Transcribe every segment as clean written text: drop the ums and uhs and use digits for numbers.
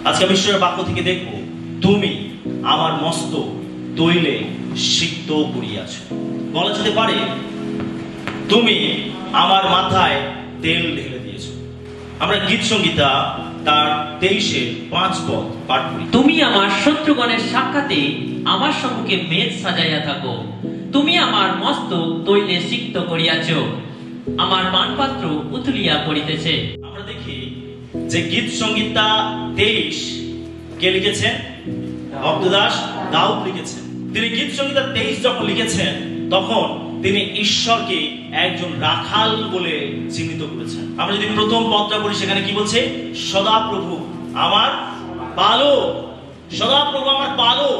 আজকে আমি ঈশ্বরের বাক্য থেকে দেখব, তুমি আমার মস্তক তৈলে সিক্ত করিয়াছ। বলা যেতে পারে, তুমি আমার মাথায় তেল ঢেলে দিয়েছ। আমরা গীত সংগীতা তার 23-5 পদ পাঠ করি। তুমি আমার শত্রুগণের সাক্ষাতে আমার সম্মুখে মেজ সাজাইয়া থাকো, তুমি আমার মস্তক তৈলে সিক্ত করিয়াছ, আমার পানপাত্র উথলিয়া পড়িতেছে। আমরা দেখি যে গীত সংগীতা 23 কে লিখেছেন? ভক্তদাস দাউদ লিখেছেন। তিনি গীত সংগীতা 23 যখন লিখেছেন, তখন তিনি ঈশ্বরকে একজন রাখাল বলে চিহ্নিত করেছেন। আমরা যদি প্রথম পদটা পড়ি, সেখানে কি বলছে? সদাপ্রভু আমার পালক, সদাপ্রভু আমার পালক,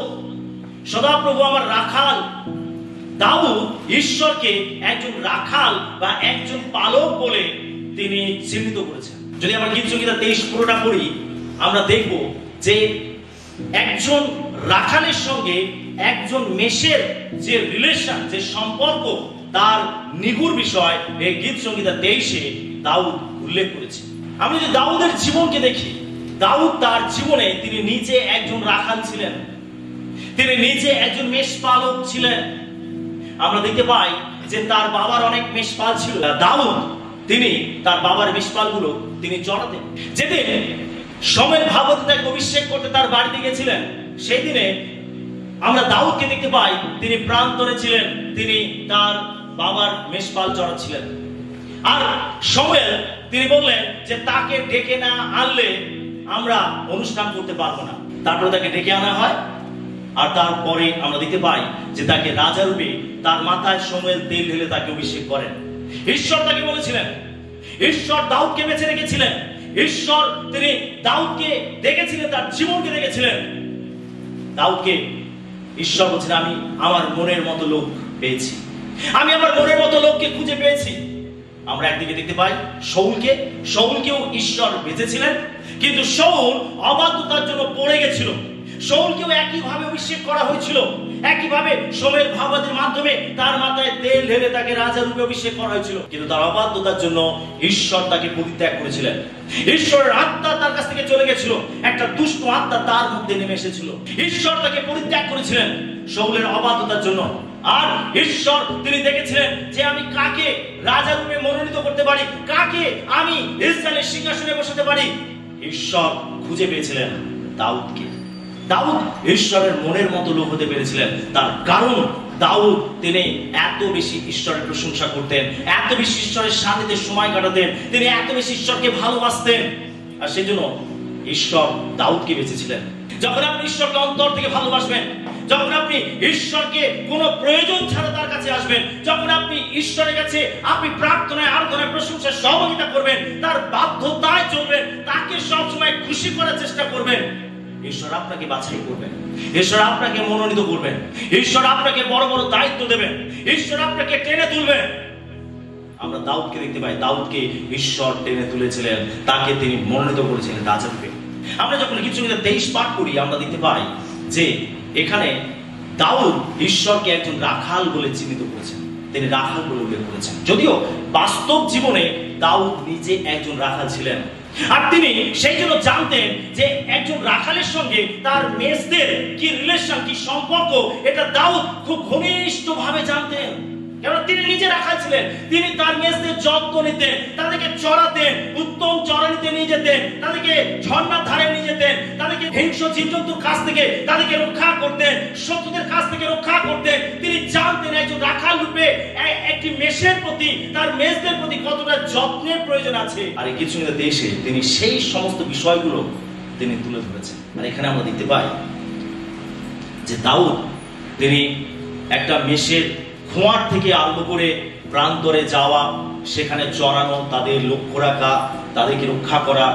সদাপ্রভু আমার রাখাল। দাউদ ঈশ্বরকে একজন রাখাল বা একজন পালক বলে তিনি চিহ্নিত করেছেন। যদি আমরা গীত সংগীতা 23 পুরোটা পড়ি, আমরা দেখব যে একজন রাখালের সঙ্গে একজন মেষের যে রিলেশন, যে সম্পর্ক, তার নিগুড় বিষয় এই গীত সংগীতা 23-এ দাউদ উল্লেখ করেছে। আমরা যদি দাউদের জীবনকে দেখি, দাউদ তার জীবনে তিনি নিজে একজন রাখাল ছিলেন, তিনি নিজে একজন মেষপালক ছিলেন। আমরা দেখতে পাই যে তার বাবার অনেক মেষপাল ছিল। দাউদ তিনি তার বাবার মেষপালগুলো তিনি চড়াতেন। যেদিন সময়ের ভাবতে তাকে অভিষেক করতে তার বাড়িতে গেছিলেন, সেই দিনে আমরা দাউদকে দেখতে পাই তিনি প্রান্তরে ছিলেন, তিনি তার বাবার মেষপাল চড়াচ্ছিলেন। আর সময়েল তিনি বললেন যে তাকে ডেকে না আনলে আমরা অনুষ্ঠান করতে পারবো না। তারপরে তাকে ডেকে আনা হয়, আর তারপরে আমরা দেখতে পাই যে তাকে রাজা রূপে তার মাথায় সময়েল তেল ঢেলে তাকে অভিষেক করেন। ঈশ্বর তাকে বলেছিলেন, ঈশ্বর দাউদকে বেছে রেখেছিলেন, ঈশ্বর তিনি দাউদকে দেখেছিলেন, তার জীবনকে দেখেছিলেন। দাউদকে ঈশ্বর বলছেন, আমি আমার মনের মতো লোক পেয়েছি, আমি আমার মনের মতো লোককে খুঁজে পেয়েছি। আমরা একদিকে দেখতে পাই শাউলকেও ঈশ্বর বেঁচেছিলেন, কিন্তু শাউল অবাধ্যতার জন্য পড়ে গেছিল। শাউলকেও একইভাবে অভিষেক করা হয়েছিল, একইভাবে সময়ের ভাবাদের মাধ্যমে তার মাথায় তেল ঢেলে তাকে রাজা রূপে অভিষেক করা হয়েছিল, কিন্তু তার অবাধ্যতার জন্য ঈশ্বর তাকে পরিত্যাগ করেছিলেন। ঈশ্বরের আত্মা তার কাছ থেকে চলে গেছিল, একটা দুষ্ট আত্মা তার মধ্যে নেমে এসেছিল। ঈশ্বর তাকে পরিত্যাগ করেছিলেন শাউলের অবাধ্যতার জন্য। আর ঈশ্বর তিনি দেখেছিলেন যে আমি কাকে রাজা রূপে মনোনীত করতে পারি, কাকে আমি ইসরায়েলের সিংহাসনে বসাতে পারি। ঈশ্বর খুঁজে পেয়েছিলেন দাউদকে। দাউদ ঈশ্বরের মনের মতো লোক হতে পেরেছিলেন, তার কারণ দাউদ তিনি এত বেশি ঈশ্বরের প্রশংসা করতেন, এত বেশি ঈশ্বরের সান্নিধ্যে সময় কাটাতেন, তিনি এত বেশি ঈশ্বরকে ভালোবাসতেন। আর সেই জন্য ঈশ্বর দাউদকে বেঁচেছিলেন। যখন আপনি ঈশ্বরকে অন্তর থেকে ভালোবাসবেন, যখন আপনি ঈশ্বরকে কোনো প্রয়োজন ছাড়া তার কাছে আসবেন, যখন আপনি ঈশ্বরের কাছে আপনি প্রার্থনায়, আরাধনায়, প্রশংসায় সহযোগিতা করবেন, তার বাধ্যতায় চলবেন, তাকে সবসময় খুশি করার চেষ্টা করবেন, ঈশ্বর আপনাকে বাছাই করবেন, ঈশ্বর আপনাকে মনোনীত করবেন, ঈশ্বর আপনাকে বড় বড় দায়িত্ব দেবেন, ঈশ্বর আপনাকে টেনে তুলবেন। আমরা দাউদকে দেখতে পাই, দাউদকে ঈশ্বর টেনে তুলেছিলেন, তাকে তিনি মনোনীত করেছিলেন রাজা রূপে। আমরা যখন গীত সংগীতা 23 পাঠ করি, আমরা দেখতে পাই যে এখানে দাউদ ঈশ্বরকে একজন রাখাল বলে চিহ্নিত করেছেন, তিনি রাখাল বলে উল্লেখ করেছেন। যদিও বাস্তব জীবনে দাউদ নিজে একজন রাখাল ছিলেন, আর তিনি সেই জন্য জানতেন যে একজন রাখালের সঙ্গে তার মেষদের কি রিলেশন, কি সম্পর্ক, এটা দাউদ খুব ঘনিষ্ঠভাবে জানতেন। কারণ তিনি নিজে রাখাল ছিলেন, তিনি তার মেষদের যত্ন নিতেন, তাদেরকে চড়াতেন, উত্তম চড়ানিতে নিয়ে যেতেন, তাদেরকে ঝর্ণার ধারে নিয়ে যেতেন, তাদেরকে হিংস্র জীবজন্তুর কাছ থেকে তাদেরকে রক্ষা করতেন, শত্রুদের কাছ থেকে রক্ষা করতেন। তিনি জানতেন একজন রাখাল রূপে একটি মেষের প্রতি, তার মেষদের প্রতি কতটা যত্নের প্রয়োজন আছে। আর এই গীত সংগীতা 23-এ তিনি সেই সমস্ত বিষয়গুলো তিনি তুলে ধরেছেন। আর এখানে আমরা দেখতে পাই যে দাউদ তিনি একটা মেষের খোঁয়ার থেকে আরম্ভ করে প্রান্তরে যাওয়া, সেখানে চড়ানো, তাদের লক্ষ্য রাখা, তাদেরকে রক্ষা করা,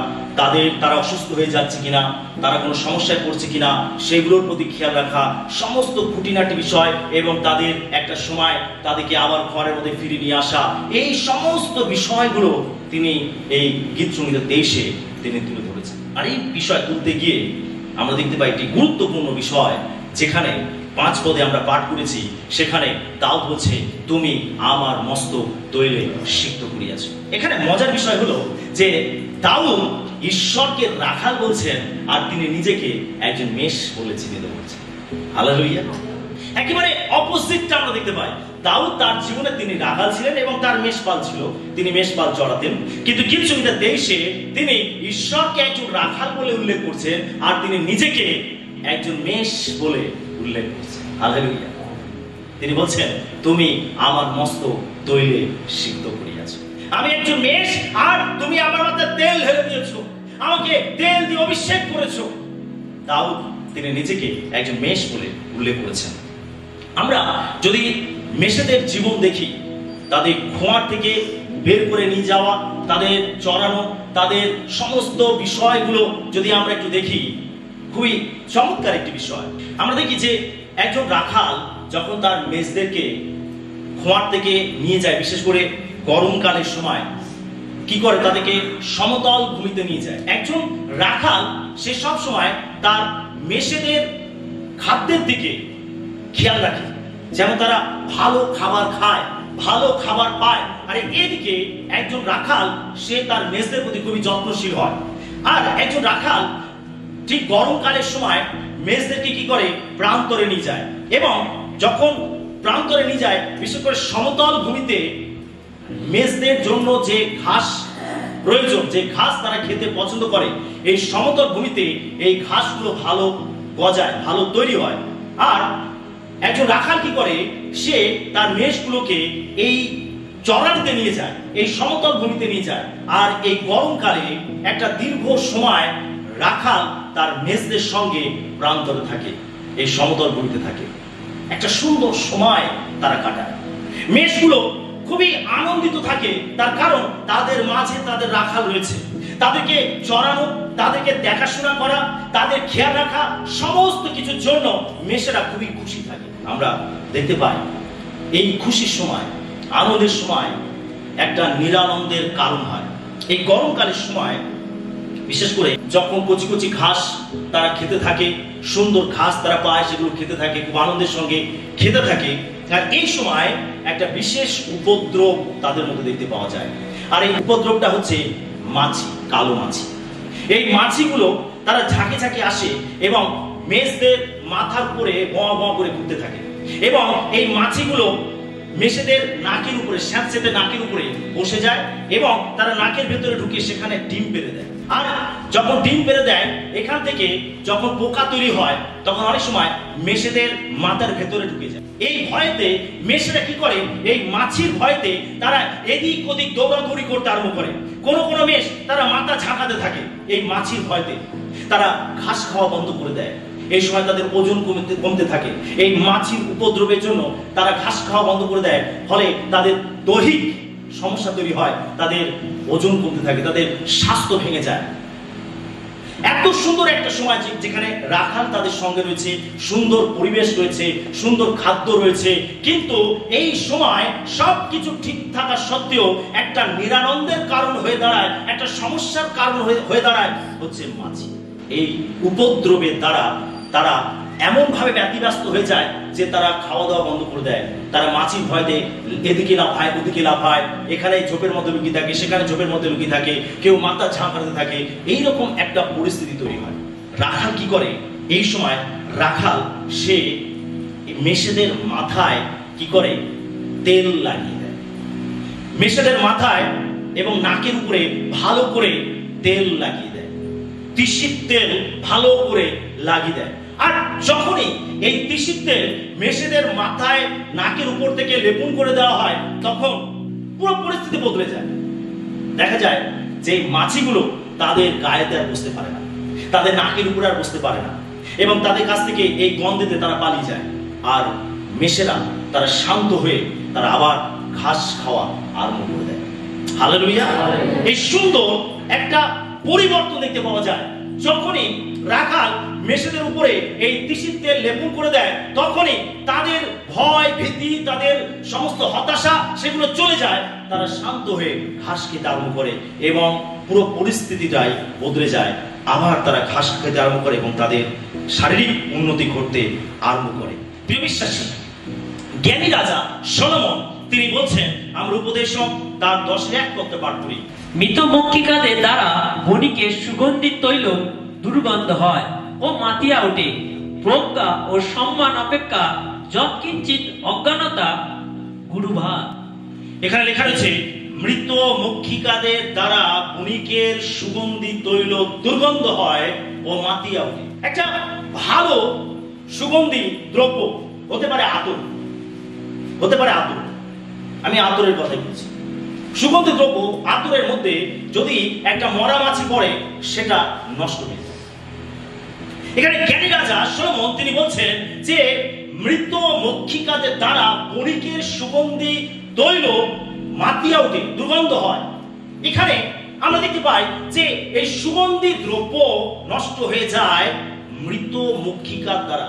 তারা অসুস্থ হয়ে যাচ্ছে কিনা, তারা কোনো সমস্যায় পড়ছে কিনা সেগুলোর প্রতি খেয়াল রাখা, সমস্ত খুঁটিনাটি বিষয়, এবং তাদের একটা সময় তাদেরকে আবার ঘরের মধ্যে ফিরে নিয়ে আসা, এই সমস্ত বিষয়গুলো তিনি এই গীত সংগীতা 23-এ তিনি তুলে ধরেছেন। আর এই বিষয় তুলতে গিয়ে আমরা দেখতে পাই একটি গুরুত্বপূর্ণ বিষয়, যেখানে 5 পদে আমরা পাঠ করেছি, সেখানে দাউদ বলছে, তুমি আমার মস্তক তৈলে সিক্ত করিয়াছ। এখানে মজার বিষয় হলো যে দাউদ ঈশ্বরকে রাখাল বলছেন, আর তিনি নিজেকে একজন মেষ বলে চিহ্নিত করছেন। হালেলুয়া। একেবারে অপোজিটটা আমরা দেখতে পাই। দাউদ তার জীবনে তিনি রাখাল ছিলেন এবং তার মেষপাল ছিল, তিনি মেষপাল চড়াতেন। কিন্তু গীতসংহিতা 23-এ তিনি ঈশ্বরকে একজন রাখাল বলে উল্লেখ করছেন, আর তিনি নিজেকে একজন মেষ বলে উল্লেখ করছেন। হালেলুয়া। তিনি বলছেন, তুমি আমার মস্তক তৈলে সিক্ত করিয়াছ। আমি একজন মেষ, আর তুমি আমার মাথায় তেল ঢেলে দিয়েছো, আমাকে তেল দিয়ে অভিষেক করেছো। দাউদ তিনি নিজেকে একজন মেষ বলে উল্লেখ করেছেন। আমরা যদি মেষেদের জীবন দেখি, তাদের খোঁয়ার থেকে বের করে নিয়ে যাওয়া, তাদের চড়ানো, তাদের সমস্ত বিষয়গুলো যদি আমরা একটু দেখি, খুবই চমৎকার একটি বিষয়। আমরা দেখি যে একজন রাখাল যখন তার মেষদেরকে খোঁয়ার থেকে নিয়ে যায়, বিশেষ করে গরমকালের সময় কি করে, তাদেরকে সমতল ভূমিতে নিয়ে যায়। একজন রাখাল সে সব সময় তার মেষেদের খাদ্যের দিকে খেয়াল রাখে, যেন তারা ভালো খাবার খায়, ভালো খাবার পায়। আর এদিকে একজন রাখাল সে তার মেষদের প্রতি খুবই যত্নশীল হয়। আর একজন রাখাল ঠিক গরমকালের সময় মেষদেরকে কি করে, প্রান্তরে নিয়ে যায়, এবং যখন প্রান্তরে নিয়ে যায়, বিশেষ করে সমতল ভূমিতে মেষদের জন্য যে ঘাস প্রয়োজন, যে ঘাস তারা খেতে পছন্দ করে, এই সমতল ভূমিতে এই ঘাসগুলো ভালো গজায়, ভালো তৈরি হয়। আর একজন রাখাল কি করে, সে তার মেষগুলোকে এই চড়াইতে নিয়ে যায়, এই সমতল ভূমিতে নিয়ে যায়। আর এই গরমকালে একটা দীর্ঘ সময় রাখাল তার মেষদের সঙ্গে প্রান্তরে থাকে, এই সমতল ভূমিতে থাকে। একটা সুন্দর সময় তারা কাটায়। মেষগুলো খুবই আনন্দিত থাকে, তার কারণ তাদের মাঝে তাদের রাখাল রয়েছে। তাদেরকে চড়ানো, তাদেরকে দেখাশোনা করা, তাদের খেয়াল রাখা, সমস্ত কিছুর জন্য মেষেরা খুবই খুশি থাকে। আমরা দেখতে পাই এই খুশির সময়, আনন্দের সময় একটা নিরানন্দের কারণ হয়। এই গরমকালের সময় বিশেষ করে যখন কচি কচি ঘাস তারা খেতে থাকে, সুন্দর ঘাস তারা পায়, সেগুলো খেতে থাকে, খুব আনন্দের সঙ্গে খেতে থাকে। আর এই সময় একটা বিশেষ উপদ্রব তাদের মধ্যে দেখতে পাওয়া যায়। আর এই উপদ্রবটা হচ্ছে মাছি, কালো মাছি। এই মাছিগুলো তারা ঝাঁকে ঝাঁকে আসে এবং মেষদের মাথার উপরে বঁ বঁ করে ঘুরতে থাকে, এবং এই মাছিগুলো মেষেদের নাকের উপরে, স্যাঁতসেঁতে নাকের উপরে বসে যায়, এবং তারা নাকের ভেতরে ঢুকে সেখানে ডিম পেড়ে দেয়। আর যখন ডিম পেড়ে দেয়, এখান থেকে যখন পোকা তৈরি হয়, তখন অনেক সময় মেষেদের মাথার ভেতরে ঢুকে যায়। এই ভয়তে মেষেরা কি করে, এই মাছির ভয়তে তারা এদিক ওদিক দৌড়াদৌড়ি করতে আরম্ভ করে। কোন কোন মেষ তারা মাথা ঝাঁকাতে থাকে। এই মাছির ভয়তে তারা ঘাস খাওয়া বন্ধ করে দেয়। এই সময় তাদের ওজন কমতে থাকে। এই মাছির উপদ্রবের জন্য তারা ঘাস খাওয়া বন্ধ করে দেয়, ফলে তাদের দৈহিক সমস্যা তৈরি হয়, তাদের ওজন কমতে থাকে, তাদের স্বাস্থ্য ভেঙে যায়। এত সুন্দর একটা সময় যেখানে রাখাল তাদের সঙ্গে রয়েছে, সুন্দর পরিবেশ রয়েছে, সুন্দর খাদ্য রয়েছে, কিন্তু এই সময় সবকিছু ঠিক থাকা সত্ত্বেও একটা নিরানন্দের কারণ হয়ে দাঁড়ায়, একটা সমস্যার কারণ হয়ে দাঁড়ায় হচ্ছে মাছি। এই উপদ্রবের দ্বারা তারা এমন ভাবে ব্যতিব্যস্ত হয়ে যায় যে তারা খাওয়া দাওয়া বন্ধ করে দেয়। তারা মাছির ভয়তে এদিকে লাফায়, ওদিকে লাফায়, এখানে ঝোপের মধ্যে লুকিয়ে থাকে, সেখানে ঝোপের মধ্যে লুকিয়ে থাকে, কেউ মাথা ঝাঁকাতে থাকে। এইরকম একটা পরিস্থিতি তৈরি হয়। রাখাল কি করে, এই সময় রাখাল সে মেষেদের মাথায় কি করে, তেল লাগিয়ে দেয়। মেষেদের মাথায় এবং নাকের উপরে ভালো করে তেল লাগিয়ে দেয়, তিসির তেল ভালো করে লাগিয়ে দেয়। আর যখনই এই তিসির তেল মেষেদের মাথায় নাকের উপর থেকে লেপন করে দেওয়া হয়, তখন পুরো পরিস্থিতি বদলে যায়। দেখা যায় যে মাছিগুলো তাদের গায়েতে আর বসতে পারে না, তাদের নাকের উপরে আর বসতে পারে না, এবং তাদের কাছ থেকে এই গন্ধেতে তারা পালিয়ে যায়। আর মেষেরা তারা শান্ত হয়ে তারা আবার ঘাস খাওয়া আরম্ভ করে দেয়। হালেলুয়া। এই সুন্দর একটা পরিবর্তন দেখতে পাওয়া যায়। যখনই রাখাল মেষেদের উপরে এই তিসির তেল লেপন করে দেয়, তখনই তাদের ভয় ভীতি, তাদের সমস্ত হতাশা সেগুলো চলে যায়। তারা শান্ত হয়ে ঘাস খেতে আরম্ভ করে এবং পুরো পরিস্থিতিটাই বদলে যায়। আবার তারা ঘাস খেতে আরম্ভ করে এবং তাদের শারীরিক উন্নতি ঘটতে আরম্ভ করে। প্রিয় বিশ্বাসী, জ্ঞানী রাজা সলোমন তিনি বলছেন, আমরা উপদেশক তার 10:1 করতে পাঠ করি। মৃত মক্ষিকাদের দ্বারা বণিকের সুগন্ধিত তৈল দুর্গন্ধ হয় ও মাতিয়া ওঠে। প্রজ্ঞা ও সম্মান অপেক্ষা যৎকিঞ্চিত অজ্ঞানতা গুরুভার। এখানে লেখা রয়েছে, মৃত মক্ষিকাদের দ্বারা বণিকের সুগন্ধি তৈল দুর্গন্ধ হয় ও মাতিয়া ওঠে। একটা ভালো সুগন্ধি দ্রব্য হতে পারে আতর, হতে পারে আতর। আমি আতরের কথা বলছি। সুগন্ধি দ্রব্য আতরের মধ্যে যদি একটা মরা মাছি পড়ে, সেটা নষ্ট হয়ে যায়। এখানে জ্ঞানী রাজা সলোমন তিনি বলছেন যে মৃত মক্ষিকাদের দ্বারা বণিকের সুগন্ধি তৈল মাতিয়া ওঠে, দুর্গন্ধ হয়। এখানে আমরা দেখতে পাই যে এই সুগন্ধি দ্রব্য নষ্ট হয়ে যায় মৃত মক্ষিকার দ্বারা।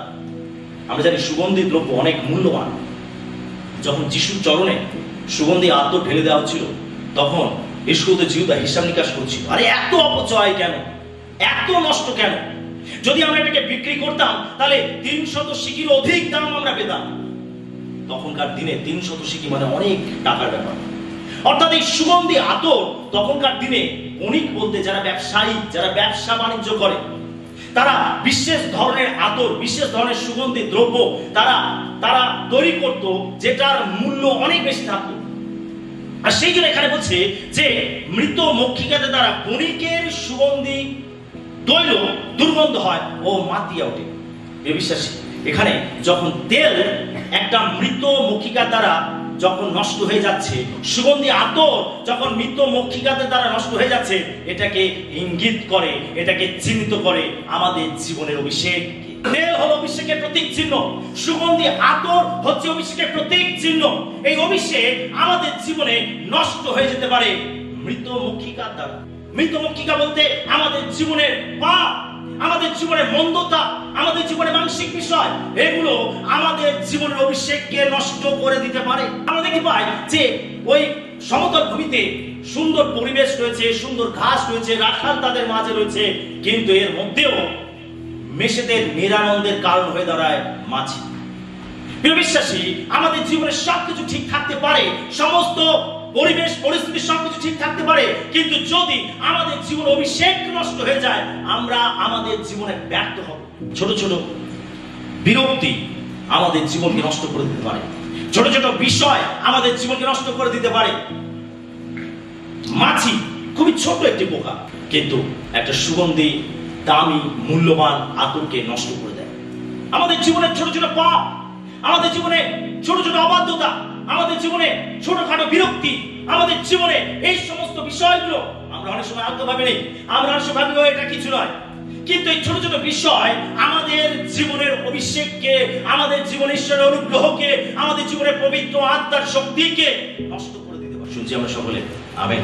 আমরা জানি সুগন্ধি দ্রব্য অনেক মূল্যবান। যখন যিশুর চরণে সুগন্ধি আতর ঢেলে দেওয়া হচ্ছিল, তখন ইস্করিওত জিহুদা হিসাব নিকাশ করছিল, আরে এত অপচয় কেন, এত নষ্ট কেন? যদি আমরা এটাকে বিক্রি করতাম তাহলে 300 সিকির অধিক দাম আমরা পেতাম। তখনকার দিনে 300 সিকি মানে অনেক টাকার ব্যাপার। অর্থাৎ এই সুগন্ধি আতর তখনকার দিনে বণিক বলতে যারা ব্যবসায়ী, যারা ব্যবসা বাণিজ্য করে, তারা বিশেষ ধরনের আতর, বিশেষ ধরনের সুগন্ধি দ্রব্য তারা তৈরি করত, যেটার মূল্য অনেক বেশি থাকতো। আর সেই জন্য এখানে বলছে যে মৃত মক্ষিকাদের দ্বারা বণিকের সুগন্ধি তৈল দুর্গন্ধ হয় ও মাতিয়া ওঠে। বিশ্বাসী, এখানে যখন তেল একটা মৃত মক্ষিকার দ্বারা যখন নষ্ট হয়ে যাচ্ছে, সুগন্ধি আতর যখন মৃত মক্ষিকাদের দ্বারা নষ্ট হয়ে যাচ্ছে, এটাকে ইঙ্গিত করে, এটাকে চিহ্নিত করে আমাদের জীবনের অভিষেক। তেল হলো অভিষেকের প্রতীক চিহ্ন, সুগন্ধি আতর হচ্ছে অভিষেকের প্রতীক চিহ্ন। এই অভিষেক আমাদের জীবনে নষ্ট হয়ে যেতে পারে মৃত মক্ষিকার দ্বারা। মৃত মক্ষিকা বলতে আমাদের জীবনের পাপ, আমাদের জীবনের মন্দতা, আমাদের জীবনের মানসিক বিষয়, এগুলো আমাদের জীবনের অভিষেককে নষ্ট করে দিতে পারে। আমরা দেখতে পাই যে ওই সমতল ভূমিতে সুন্দর পরিবেশ রয়েছে, সুন্দর ঘাস রয়েছে, রাখাল তাদের মাঝে রয়েছে, কিন্তু এর মধ্যেও মেষেদের নিরানন্দের কারণ হয়ে দাঁড়ায় মাছি। প্রিয় বিশ্বাসী, আমাদের জীবনে সবকিছু ঠিক থাকতে পারে, সমস্ত পরিবেশ পরিস্থিতি সবকিছু ঠিক থাকতে পারে, কিন্তু যদি আমাদের জীবন অভিষেক নষ্ট হয়ে যায়, আমরা আমাদের জীবনে ব্যর্থ হব। ছোট ছোট বিরক্তি আমাদের জীবনকে নষ্ট করে দিতে পারে, ছোট ছোট বিষয় আমাদের জীবনকে নষ্ট করে দিতে পারে। মাছি খুবই ছোট একটি পোকা, কিন্তু একটা সুগন্ধি দামি মূল্যবান আতরকে নষ্ট করে দেয়। আমাদের জীবনের ছোট ছোট পাপ, আমাদের জীবনে ছোট ছোট অবাধ্যতা, আমাদের জীবনে ছোটখাটো বিরক্তি, আমাদের জীবনে এই সমস্ত বিষয়গুলো আমরা অনেক সময় আলতো ভাবে নেই, আমরা অনেক সময় ভাবি এটা কিছু নয়, কিন্তু এই ছোট ছোট বিষয় আমাদের জীবনের অভিষেককে, আমাদের জীবনের ঈশ্বরের অনুগ্রহকে, আমাদের জীবনের পবিত্র আত্মার শক্তিকে নষ্ট করে দিতে পারে। শুনছি আমরা সকলে আমেন।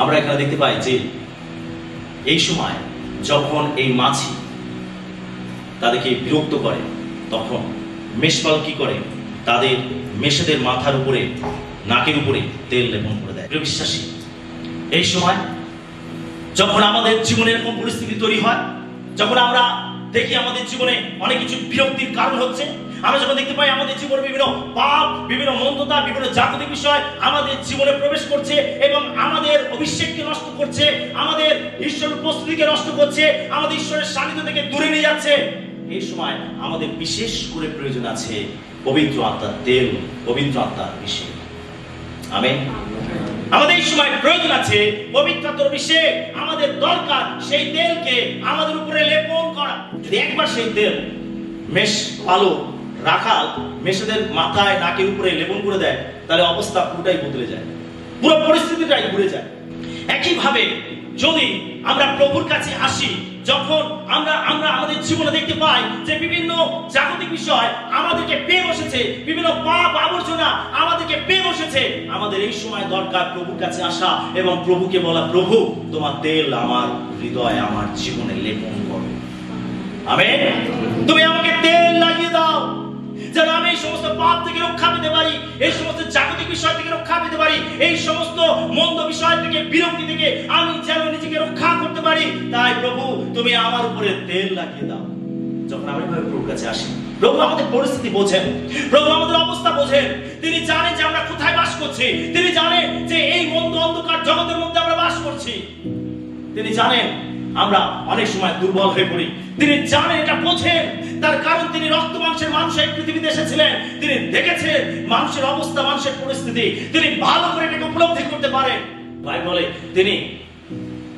আমরা এখানে দেখতে পাই যে এই সময় যখন এই মাছি তাদেরকে বিরক্ত করে, তখন মেষপাল কি করে, তাদের মেষেদের মাথার উপরে, নাকের উপরে তেল লেপন করে দেয়। প্রিয় বিশ্বাসী, এই সময় যখন আমাদের জীবনে এরকম পরিস্থিতি তৈরি হয়, যখন আমরা দেখি আমাদের জীবনে অনেক কিছু বিরক্তির কারণ হচ্ছে, আমরা যখন দেখতে পাই আমাদের জীবনে বিভিন্ন পাপ, বিভিন্ন মন্দতা, বিভিন্ন জাগতিক বিষয় আমাদের জীবনে প্রবেশ করছে এবং আমাদের অভিষেককে নষ্ট করছে, আমাদের ঈশ্বরের উপস্থিতিকে নষ্ট করছে, আমাদের ঈশ্বরের সান্নিধ্য থেকে দূরে নিয়ে যাচ্ছে, এই সময় আমাদের বিশেষ করে প্রয়োজন আছে পবিত্র আত্মার তেল, পবিত্র আত্মার অভিষেক। আমেন। আমাদের এই সময় প্রয়োজন আছে পবিত্র আত্মার অভিষেক। আমাদের দরকার সেই তেলকে আমাদের উপরে লেপন করা। যদি একবার সেই তেল মেষ পালক, রাখাল মেষেদের মাথায়, নাকের উপরে লেপন করে দেয়, তাহলে অবস্থা পুরোটাই বদলে যায়, পুরো পরিস্থিতিটাই ঘুরে যায়। একইভাবে যদি আমরা প্রভুর কাছে আসি, যখন আমরা আমাদের জীবনে দেখতে পাই যে বিভিন্ন জাগতিক বিষয় আমাদেরকে পেয়ে বসেছে, বিভিন্ন পাপ আবর্জনা আমাদেরকে পেয়ে বসেছে, আমাদের এই সময় দরকার প্রভুর কাছে আসা এবং প্রভুকে বলা, প্রভু তোমার তেল আমার হৃদয়, আমার জীবনে লেপন করো। আমেন। তুমি আমাকে তেল লাগিয়ে দাও, যেন আমি এই সমস্ত পাপ থেকে রক্ষা পেতে পারি, এই সমস্ত জাগতিক বিষয় থেকে রক্ষা পেতে পারি, এই সমস্ত মন্দ বিষয় থেকে, বিরক্তি থেকে আমি যেন নিজেকে রক্ষা করতে পারি। তাই প্রভু তুমি আমার উপরে তেল লাগিয়ে দাও, যখন আমরা এভাবে প্রভুর কাছে আসি, প্রভু আমাদের পরিস্থিতি বোঝেন, প্রভু আমাদের অবস্থা বোঝেন। তিনি জানেন যে আমরা কোথায় বাস করছি, তিনি জানেন যে এই মন্দ অন্ধকার জগতের মধ্যে আমরা বাস করছি, তিনি জানেন আমরা অনেক সময় দুর্বল হয়ে পড়ি, তিনি জানেন, এটা বোঝেন। তার কারণ তিনি রক্ত মাংসের মানুষ এই পৃথিবীতে এসেছিলেন, তিনি দেখেছেন মানুষের অবস্থা, মানুষের পরিস্থিতি, তিনি ভালো করে এটাকে উপলব্ধি করতে পারেন। ভাই বলে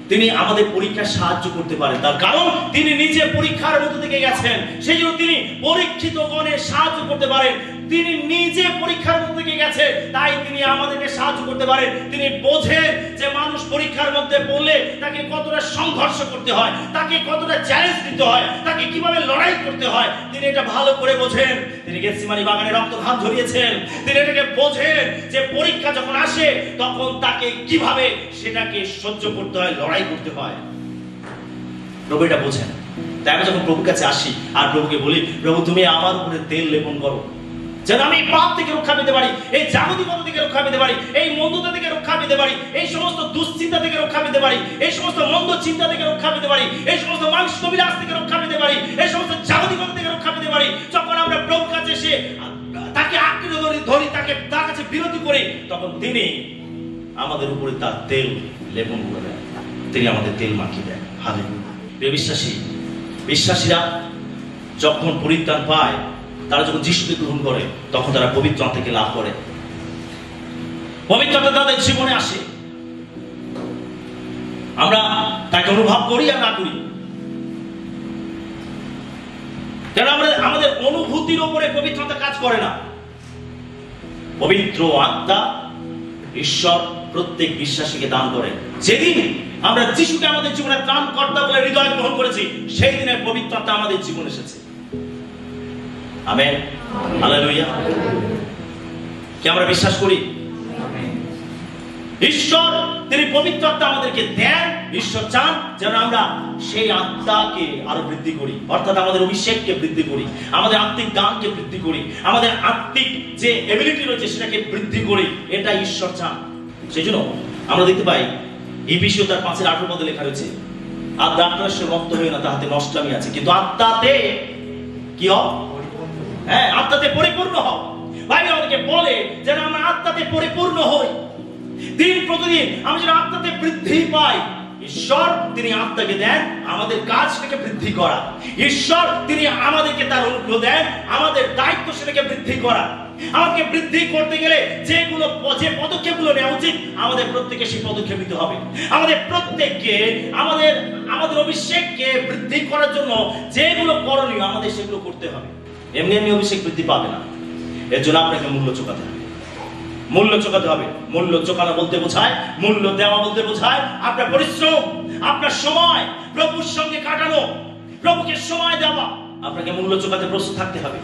তিনি আমাদের পরীক্ষায় সাহায্য করতে পারেন, তার কারণ তিনি নিজে পরীক্ষার মধ্যে থেকে গেছেন, সেই জন্য তিনি পরীক্ষিত গণের সাহায্য করতে পারেন। তিনি নিজে পরীক্ষার মধ্যে থেকে গেছে, তাই তিনি আমাদেরকে সাহায্য করতে পারেন। তিনি বোঝেন যে মানুষ পরীক্ষার মধ্যে পড়লে তাকে কতটা সংঘর্ষ করতে হয়, তাকে কতটা চ্যালেঞ্জ দিতে হয়, তাকে কিভাবে লড়াই করতে হয়, তিনি এটা ভালো করে বোঝেন। তিনি গেতসেমানি বাগানে রক্তঘাম ঝরিয়েছেন, তিনি এটাকে বোঝেন যে পরীক্ষা যখন আসে তখন তাকে কিভাবে সেটাকে সহ্য করতে হয়, লড়াই করতে হয়। প্রভু এটা বোঝেন। তাই আমি যখন প্রভুর কাছে আসি আর প্রভুকে বলি, প্রভু তুমি আমার উপরে তেল লেপন করো, যেন আমি পাপ থেকে রক্ষা পেতে পারি, এই জাগতিকতা থেকে রক্ষা পেতে পারি, এই মন্দতা থেকে রক্ষা পেতে পারি, এই সমস্ত দুশ্চিন্তা থেকে রক্ষা পেতে পারি, এই সমস্ত মন্দ চিন্তা থেকে রক্ষা পেতে পারি, এই সমস্ত মানসিক অভিলাষ থেকে রক্ষা পেতে পারি, এই সমস্ত জাগতিকতা থেকে রক্ষা পেতে পারি। যখন আমরা প্রভুর কাছে এসে তাকে আঁকড়ে ধরি, তাকে তার কাছে বিরতি করি, তখন তিনি আমাদের উপরে তার তেল লেপন করে দেন, তিনি আমাদের তেল মাখিয়ে দেন। হালেলুয়া। প্রিয় বিশ্বাসীরা যখন পরিত্রাণ পায়, তারা যখন যিশুকে গ্রহণ করে, তখন তারা পবিত্র আত্মাকে লাভ করে, পবিত্রতা তাদের জীবনে আসে। আমরা তাকে অনুভব করি আর না করি, কেন আমাদের অনুভূতির উপরে পবিত্রতা কাজ করে না। পবিত্র আত্মা ঈশ্বর প্রত্যেক বিশ্বাসীকে দান করে। যেদিন আমরা যিশুকে আমাদের জীবনের ত্রাণকর্তা বলে হৃদয় গ্রহণ করেছি, সেই দিনের পবিত্র আত্মা আমাদের জীবনে এসেছে। Amen, hallelujah. কি আমরা বিশ্বাস করি? ঈশ্বর তিনি পবিত্র আত্মা আমাদেরকে দেন। ঈশ্বর চান যেন আমরা সেই আত্মাকে আরো বৃদ্ধি করি, অর্থাৎ আমাদের অভিষেককে বৃদ্ধি করি, আমাদের আত্মিক দানকে বৃদ্ধি করি, আমাদের আত্মিক যে এবিলিটি রয়েছে সেটাকে বৃদ্ধি করি। এটা ঈশ্বর চান। সেই জন্য আমরা দেখতে পাই ইফিসীয় তার 5:18 পদে লেখা রয়েছে, আত্মা আত্মার রক্ত হয়ে না, তাহাতে নষ্টামি আছে, কিন্তু আত্মাতে কি হও? হ্যাঁ, আত্মাতে পরিপূর্ণ হও। বাইবেল আমাদেরকে বলে যেন আমরা আত্মাতে পরিপূর্ণ হই। দিন প্রতিদিন আমরা যেন আত্মাতে বৃদ্ধি পাই। ঈশ্বর তিনি আত্মাকে দেন আমাদের কাজ সেটাকে বৃদ্ধি করা। ঈশ্বর তিনি আমাদেরকে তার অনুগ্রহ দেন, আমাদের দায়িত্ব সেটাকে বৃদ্ধি করা। আমাকে বৃদ্ধি করতে গেলে যে পদক্ষেপগুলো নেওয়া উচিত, আমাদের প্রত্যেককে সেই পদক্ষেপ নিতে হবে। আমাদের প্রত্যেককে আমাদের অভিষেককে বৃদ্ধি করার জন্য যেগুলো করণীয় আমাদের সেগুলো করতে হবে। এমনি এমনি অভিষেক বৃদ্ধি পাবে না, এর জন্য আপনাকে মূল্য চোকাতে হবে। মূল্য চোকাতে হবে। মূল্য চোকানো বলতে বোঝায়, মূল্য দেওয়া বলতে বোঝায় আপনার পরিশ্রম, আপনার সময় প্রভুর সঙ্গে কাটানো, প্রভুকে সময় দেওয়া। আপনাকে মূল্য চোকাতে প্রস্তুত থাকতে হবে।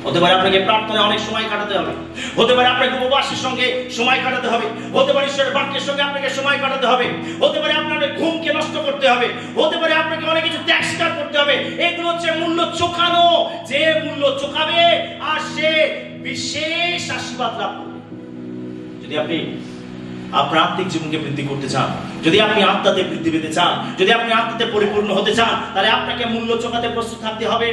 হতে পারে আপনাকে প্রার্থনায় অনেক সময় কাটাতে হবে, হতে পারে আপনাকে উপবাসের সঙ্গে সময় কাটাতে হবে, হতে পারে ঈশ্বরের বাক্যের সঙ্গে আপনাকে সময় কাটাতে হবে, হতে পারে আপনাকে ঘুমকে নষ্ট করতে হবে, হতে পারে আপনাকে অনেক কিছু ত্যাগ স্বীকার করতে হবে। এগুলো হচ্ছে মূল্য চোকানো। যে মূল্য চোকাবে আর সে বিশেষ আশীর্বাদ লাভ করবে। যদি আপনি আপনার আত্মিক জীবনকে বৃদ্ধি করতে চান, যদি আপনি আত্মাতে বৃদ্ধি পেতে চান, যদি আপনি আত্মাতে পরিপূর্ণ হতে চান, তাহলে আপনাকে মূল্য চোকাতে প্রস্তুত থাকতে হবে।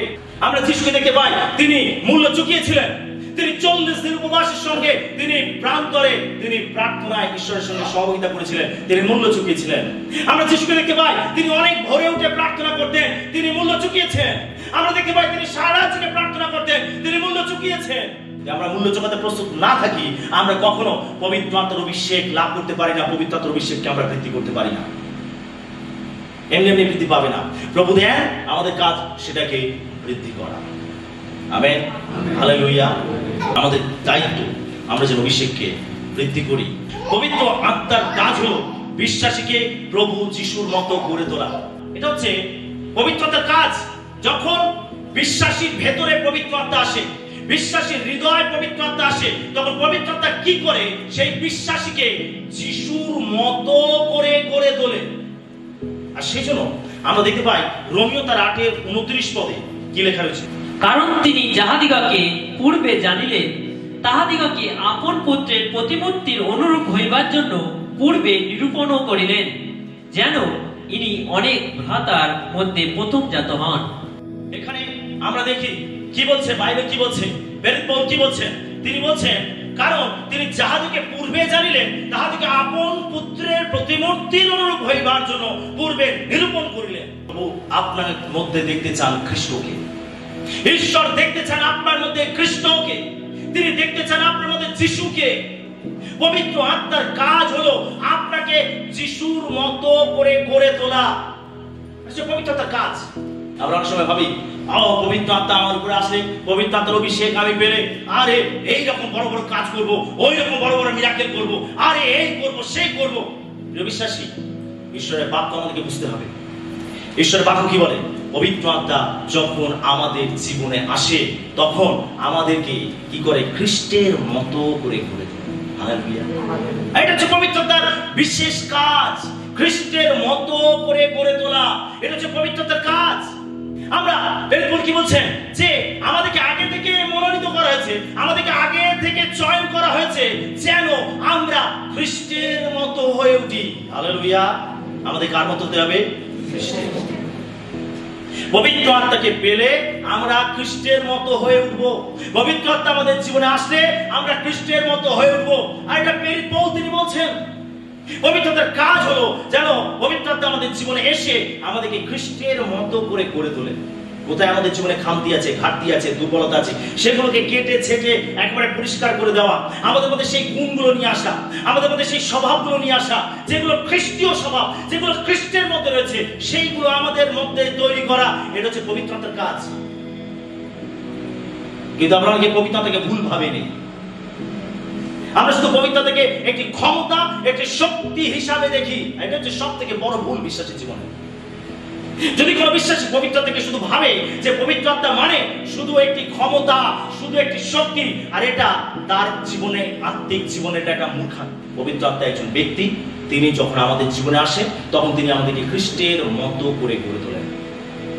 আমরা যিশুকে দেখতে পাই তিনি মূল্য চুকিয়েছিলেন। তিনি 40 দিন উপবাসের সঙ্গে তিনি প্রান্তরে তিনি প্রার্থনায় ঈশ্বরের সঙ্গে সহযোগিতা করেছিলেন, তিনি মূল্য চুকিয়েছিলেন। আমরা যিশুকে দেখতে পাই তিনি অনেক ভোরে উঠে প্রার্থনা করতেন, তিনি মূল্য চুকিয়েছেন। আমরা দেখতে পাই তিনি সারা রাত জেগে প্রার্থনা করতেন, তিনি মূল্য চুকিয়েছেন। আমরা মূল্য চোকাতে প্রস্তুত না থাকি, আমরা কখনো পবিত্র আত্মার অভিষেক লাভ করতে পারি না, পবিত্র আত্মার অভিষেককে আমরা বৃদ্ধি করতে পারি না। এমনি এমনি বৃদ্ধি পাবে না। প্রভু দেন, আমাদের কাজ সেটাকে বৃদ্ধি করা। Amen, hallelujah. আমাদের দায়িত্ব আমরা যেন অভিষেককে বৃদ্ধি করি। পবিত্র আত্মার কাজ হলো বিশ্বাসীকে প্রভু যিশুর মতো গড়ে তোলা। এটা হচ্ছে পবিত্রতার কাজ। যখন বিশ্বাসীর ভেতরে পবিত্র আত্মা আসে, বিশ্বাসীর হৃদয় পবিত্র আত্মা আসে, তখন পবিত্র আত্মা কি করে? সেই বিশ্বাসীকে যিশুর মতো করে গড়ে তোলে। আর সেই জন্য আমরা দেখতে পাই রোমীয় তার 8:29 পদে কি লেখা রয়েছে, কারণ তিনি যাহাদিগকে পূর্বে জানিলেন, তাহাদিগকে আপন পুত্রের প্রতিমূর্তির অনুরূপ হইবার জন্য পূর্বে নিরূপণও করিলেন, যেন ইনি অনেক ভ্রাতার মধ্যে প্রথমজাত হন। আমরা দেখি কি বলছে বাইবেল, কি বলছে পৌল কি বলছেন। তিনি বলছেন কারণ তিনি যাহাদিকে পূর্বে জানিলেন তাহাদিকে আপন পুত্রের প্রতিমূর্তির অনুরূপ হইবার জন্য পূর্বে নিরূপণ করিলেন। প্রভু আপনার মধ্যে দেখতে চান খ্রিস্টকে, ঈশ্বর দেখতে চান আপনার মধ্যে খ্রিস্টকে, তিনি দেখতে চান আপনার মধ্যে যিশুকে। পবিত্র আত্মার কাজ হলো আপনাকে যিশুর মতো করে গড়ে তোলা, পবিত্র আত্মার কাজ। আমরা অনেক সময় ভাবি পবিত্র আত্মা আমার উপরে আসলে, পবিত্র আত্মার অভিষেক আমি পেলে আরে এইরকম বড় বড় কাজ করব, ওই রকম বড় বড় মিরাকেল করব, আরে এই করব সেই করব। বিশ্বাসী, ঈশ্বরের বাক্য আমাদেরকে বুঝতে হবে। ঈশ্বরের বাক্য কি বলে? পবিত্র আত্মা যখন আমাদের জীবনে আসে তখন আমাদেরকে কি করে? খ্রিস্টের মতো করে গড়ে তোলে। হালেলুয়া। এটা হচ্ছে পবিত্র আত্মার বিশেষ কাজ, খ্রিস্টের মতো করে গড়ে তোলা। এটা হচ্ছে পবিত্র আত্মার কাজ। আমরা পৌল কি বলছেন যে আমাদেরকে আগে থেকে মনোনীত করা হয়েছে, আমাদেরকে আগে থেকে চয়ন করা হয়েছে যেন আমরা খ্রিস্টের মতো হয়ে উঠি। হালেলুয়া। আমাদের কার মতো হতে হবে? খ্রিস্টের মতো। পবিত্র আত্মাকে পেলে আমরা খ্রিস্টের মতো হয়ে উঠবো। পবিত্র আত্মা আমাদের জীবনে আসলে আমরা খ্রিস্টের মতো হয়ে উঠবো। আর এটা পৌল তিনি বলছেন পবিত্রতার কাজ হলো যেন পবিত্র আত্মা আমাদের জীবনে এসে আমাদেরকে খ্রিস্টের মতো করে গড়ে তোলে। কোথায় আমাদের জীবনে খামতি আছে, ঘাটতি আছে, দুর্বলতা আছে, সেগুলোকে কেটে ছেটে একবারে পরিষ্কার করে দেওয়া, আমাদের মধ্যে সেই গুণগুলো নিয়ে আসা, আমাদের মধ্যে সেই স্বভাবগুলো নিয়ে আসা, যেগুলো খ্রিস্টীয় স্বভাব, যেগুলো খ্রিস্টের মধ্যে রয়েছে, সেইগুলো আমাদের মধ্যে তৈরি করা। এটা হচ্ছে পবিত্রতার কাজ। কিন্তু আমরা অনেকে পবিত্রতাকে ভুল ভাবে নেই। আমরা শুধু পবিত্রতাকে একটি ক্ষমতা, একটি শক্তি হিসাবে দেখি। এটা হচ্ছে সব থেকে বড় ভুল বিশ্বাসী জীবনে। যদি কোনো বিশ্বাসী পবিত্রতাকে শুধু ভাবে যে পবিত্র আত্মা মানে শুধু একটি ক্ষমতা, শুধু একটি শক্তি, আর এটা তার জীবনে, আত্মিক জীবনে এটা একটা মূর্খামি। পবিত্র আত্মা একজন ব্যক্তি, তিনি যখন আমাদের জীবনে আসেন তখন তিনি আমাদেরকে খ্রিস্টের মতো করে গড়ে তোলেন।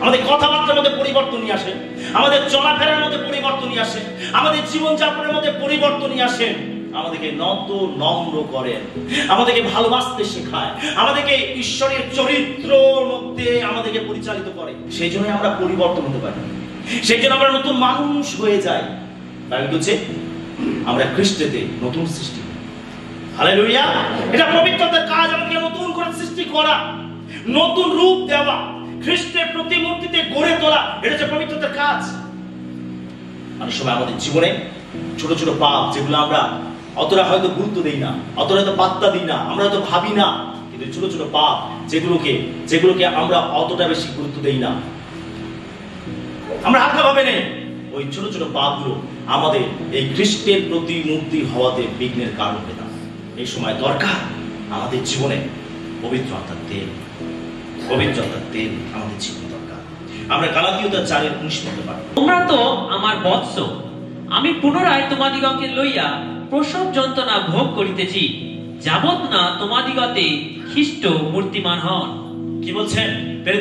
আমাদের কথাবার্তার মধ্যে পরিবর্তন নিয়ে আসেন, আমাদের চলাফেরার মধ্যে পরিবর্তন নিয়ে আসেন, আমাদের জীবনযাপনের মধ্যে পরিবর্তন নিয়ে আসেন, আমাদেরকে নত নম্র করেন, আমাদেরকে ভালোবাসতে শেখায়, আমাদেরকে ঈশ্বরের চরিত্রের মধ্যে আমাদেরকে পরিচালিত করে। সেই জন্য আমরা পরিবর্তন হতে পারি, সেই জন্য আমরা নতুন মানুষ হয়ে যাই। বাইবেল বলছে আমরা খ্রিস্টেতে নতুন সৃষ্টি। হালেলুয়া। এটা পবিত্রতার কাজ, আমাদেরকে নতুন করে সৃষ্টি করা, নতুন রূপ দেওয়া, খ্রিস্টের প্রতিমূর্তিতে গড়ে তোলা। এটা হচ্ছে পবিত্রতার কাজ। অনেক সময় আমাদের জীবনে ছোট ছোট পাপ, যেগুলো আমরা অতটা হয়তো গুরুত্ব দেই না, অতটা হয়তো পাত্তা দিই না, আমরা হয়তো ভাবি না, কিন্তু ছোট ছোট পাপ যেগুলোকে আমরা অতটা বেশি গুরুত্ব দেই না, আমরা হালকা ভাবে নেই, ওই ছোট ছোট পাপগুলো আমাদের এই খ্রিস্টের প্রতিমূর্তি হওয়াতে বিঘ্নের কারণ হয়ে দাঁড়ায়। এই সময় দরকার আমাদের জীবনে পবিত্র আত্মার তেল, পবিত্র আত্মার তেল আমাদের জীবনে দরকার। আমরা গালাতীয় 4:19 পড়তে পারি। তোমরা তো আমার বৎস, আমি পুনরায় তোমাদিগকে লইয়া প্রসব যন্ত্রণা ভোগ করিতেছি, যাবৎ না তোমাদিগতে খ্রিস্ট মূর্তিমান হন। কি বলছেন?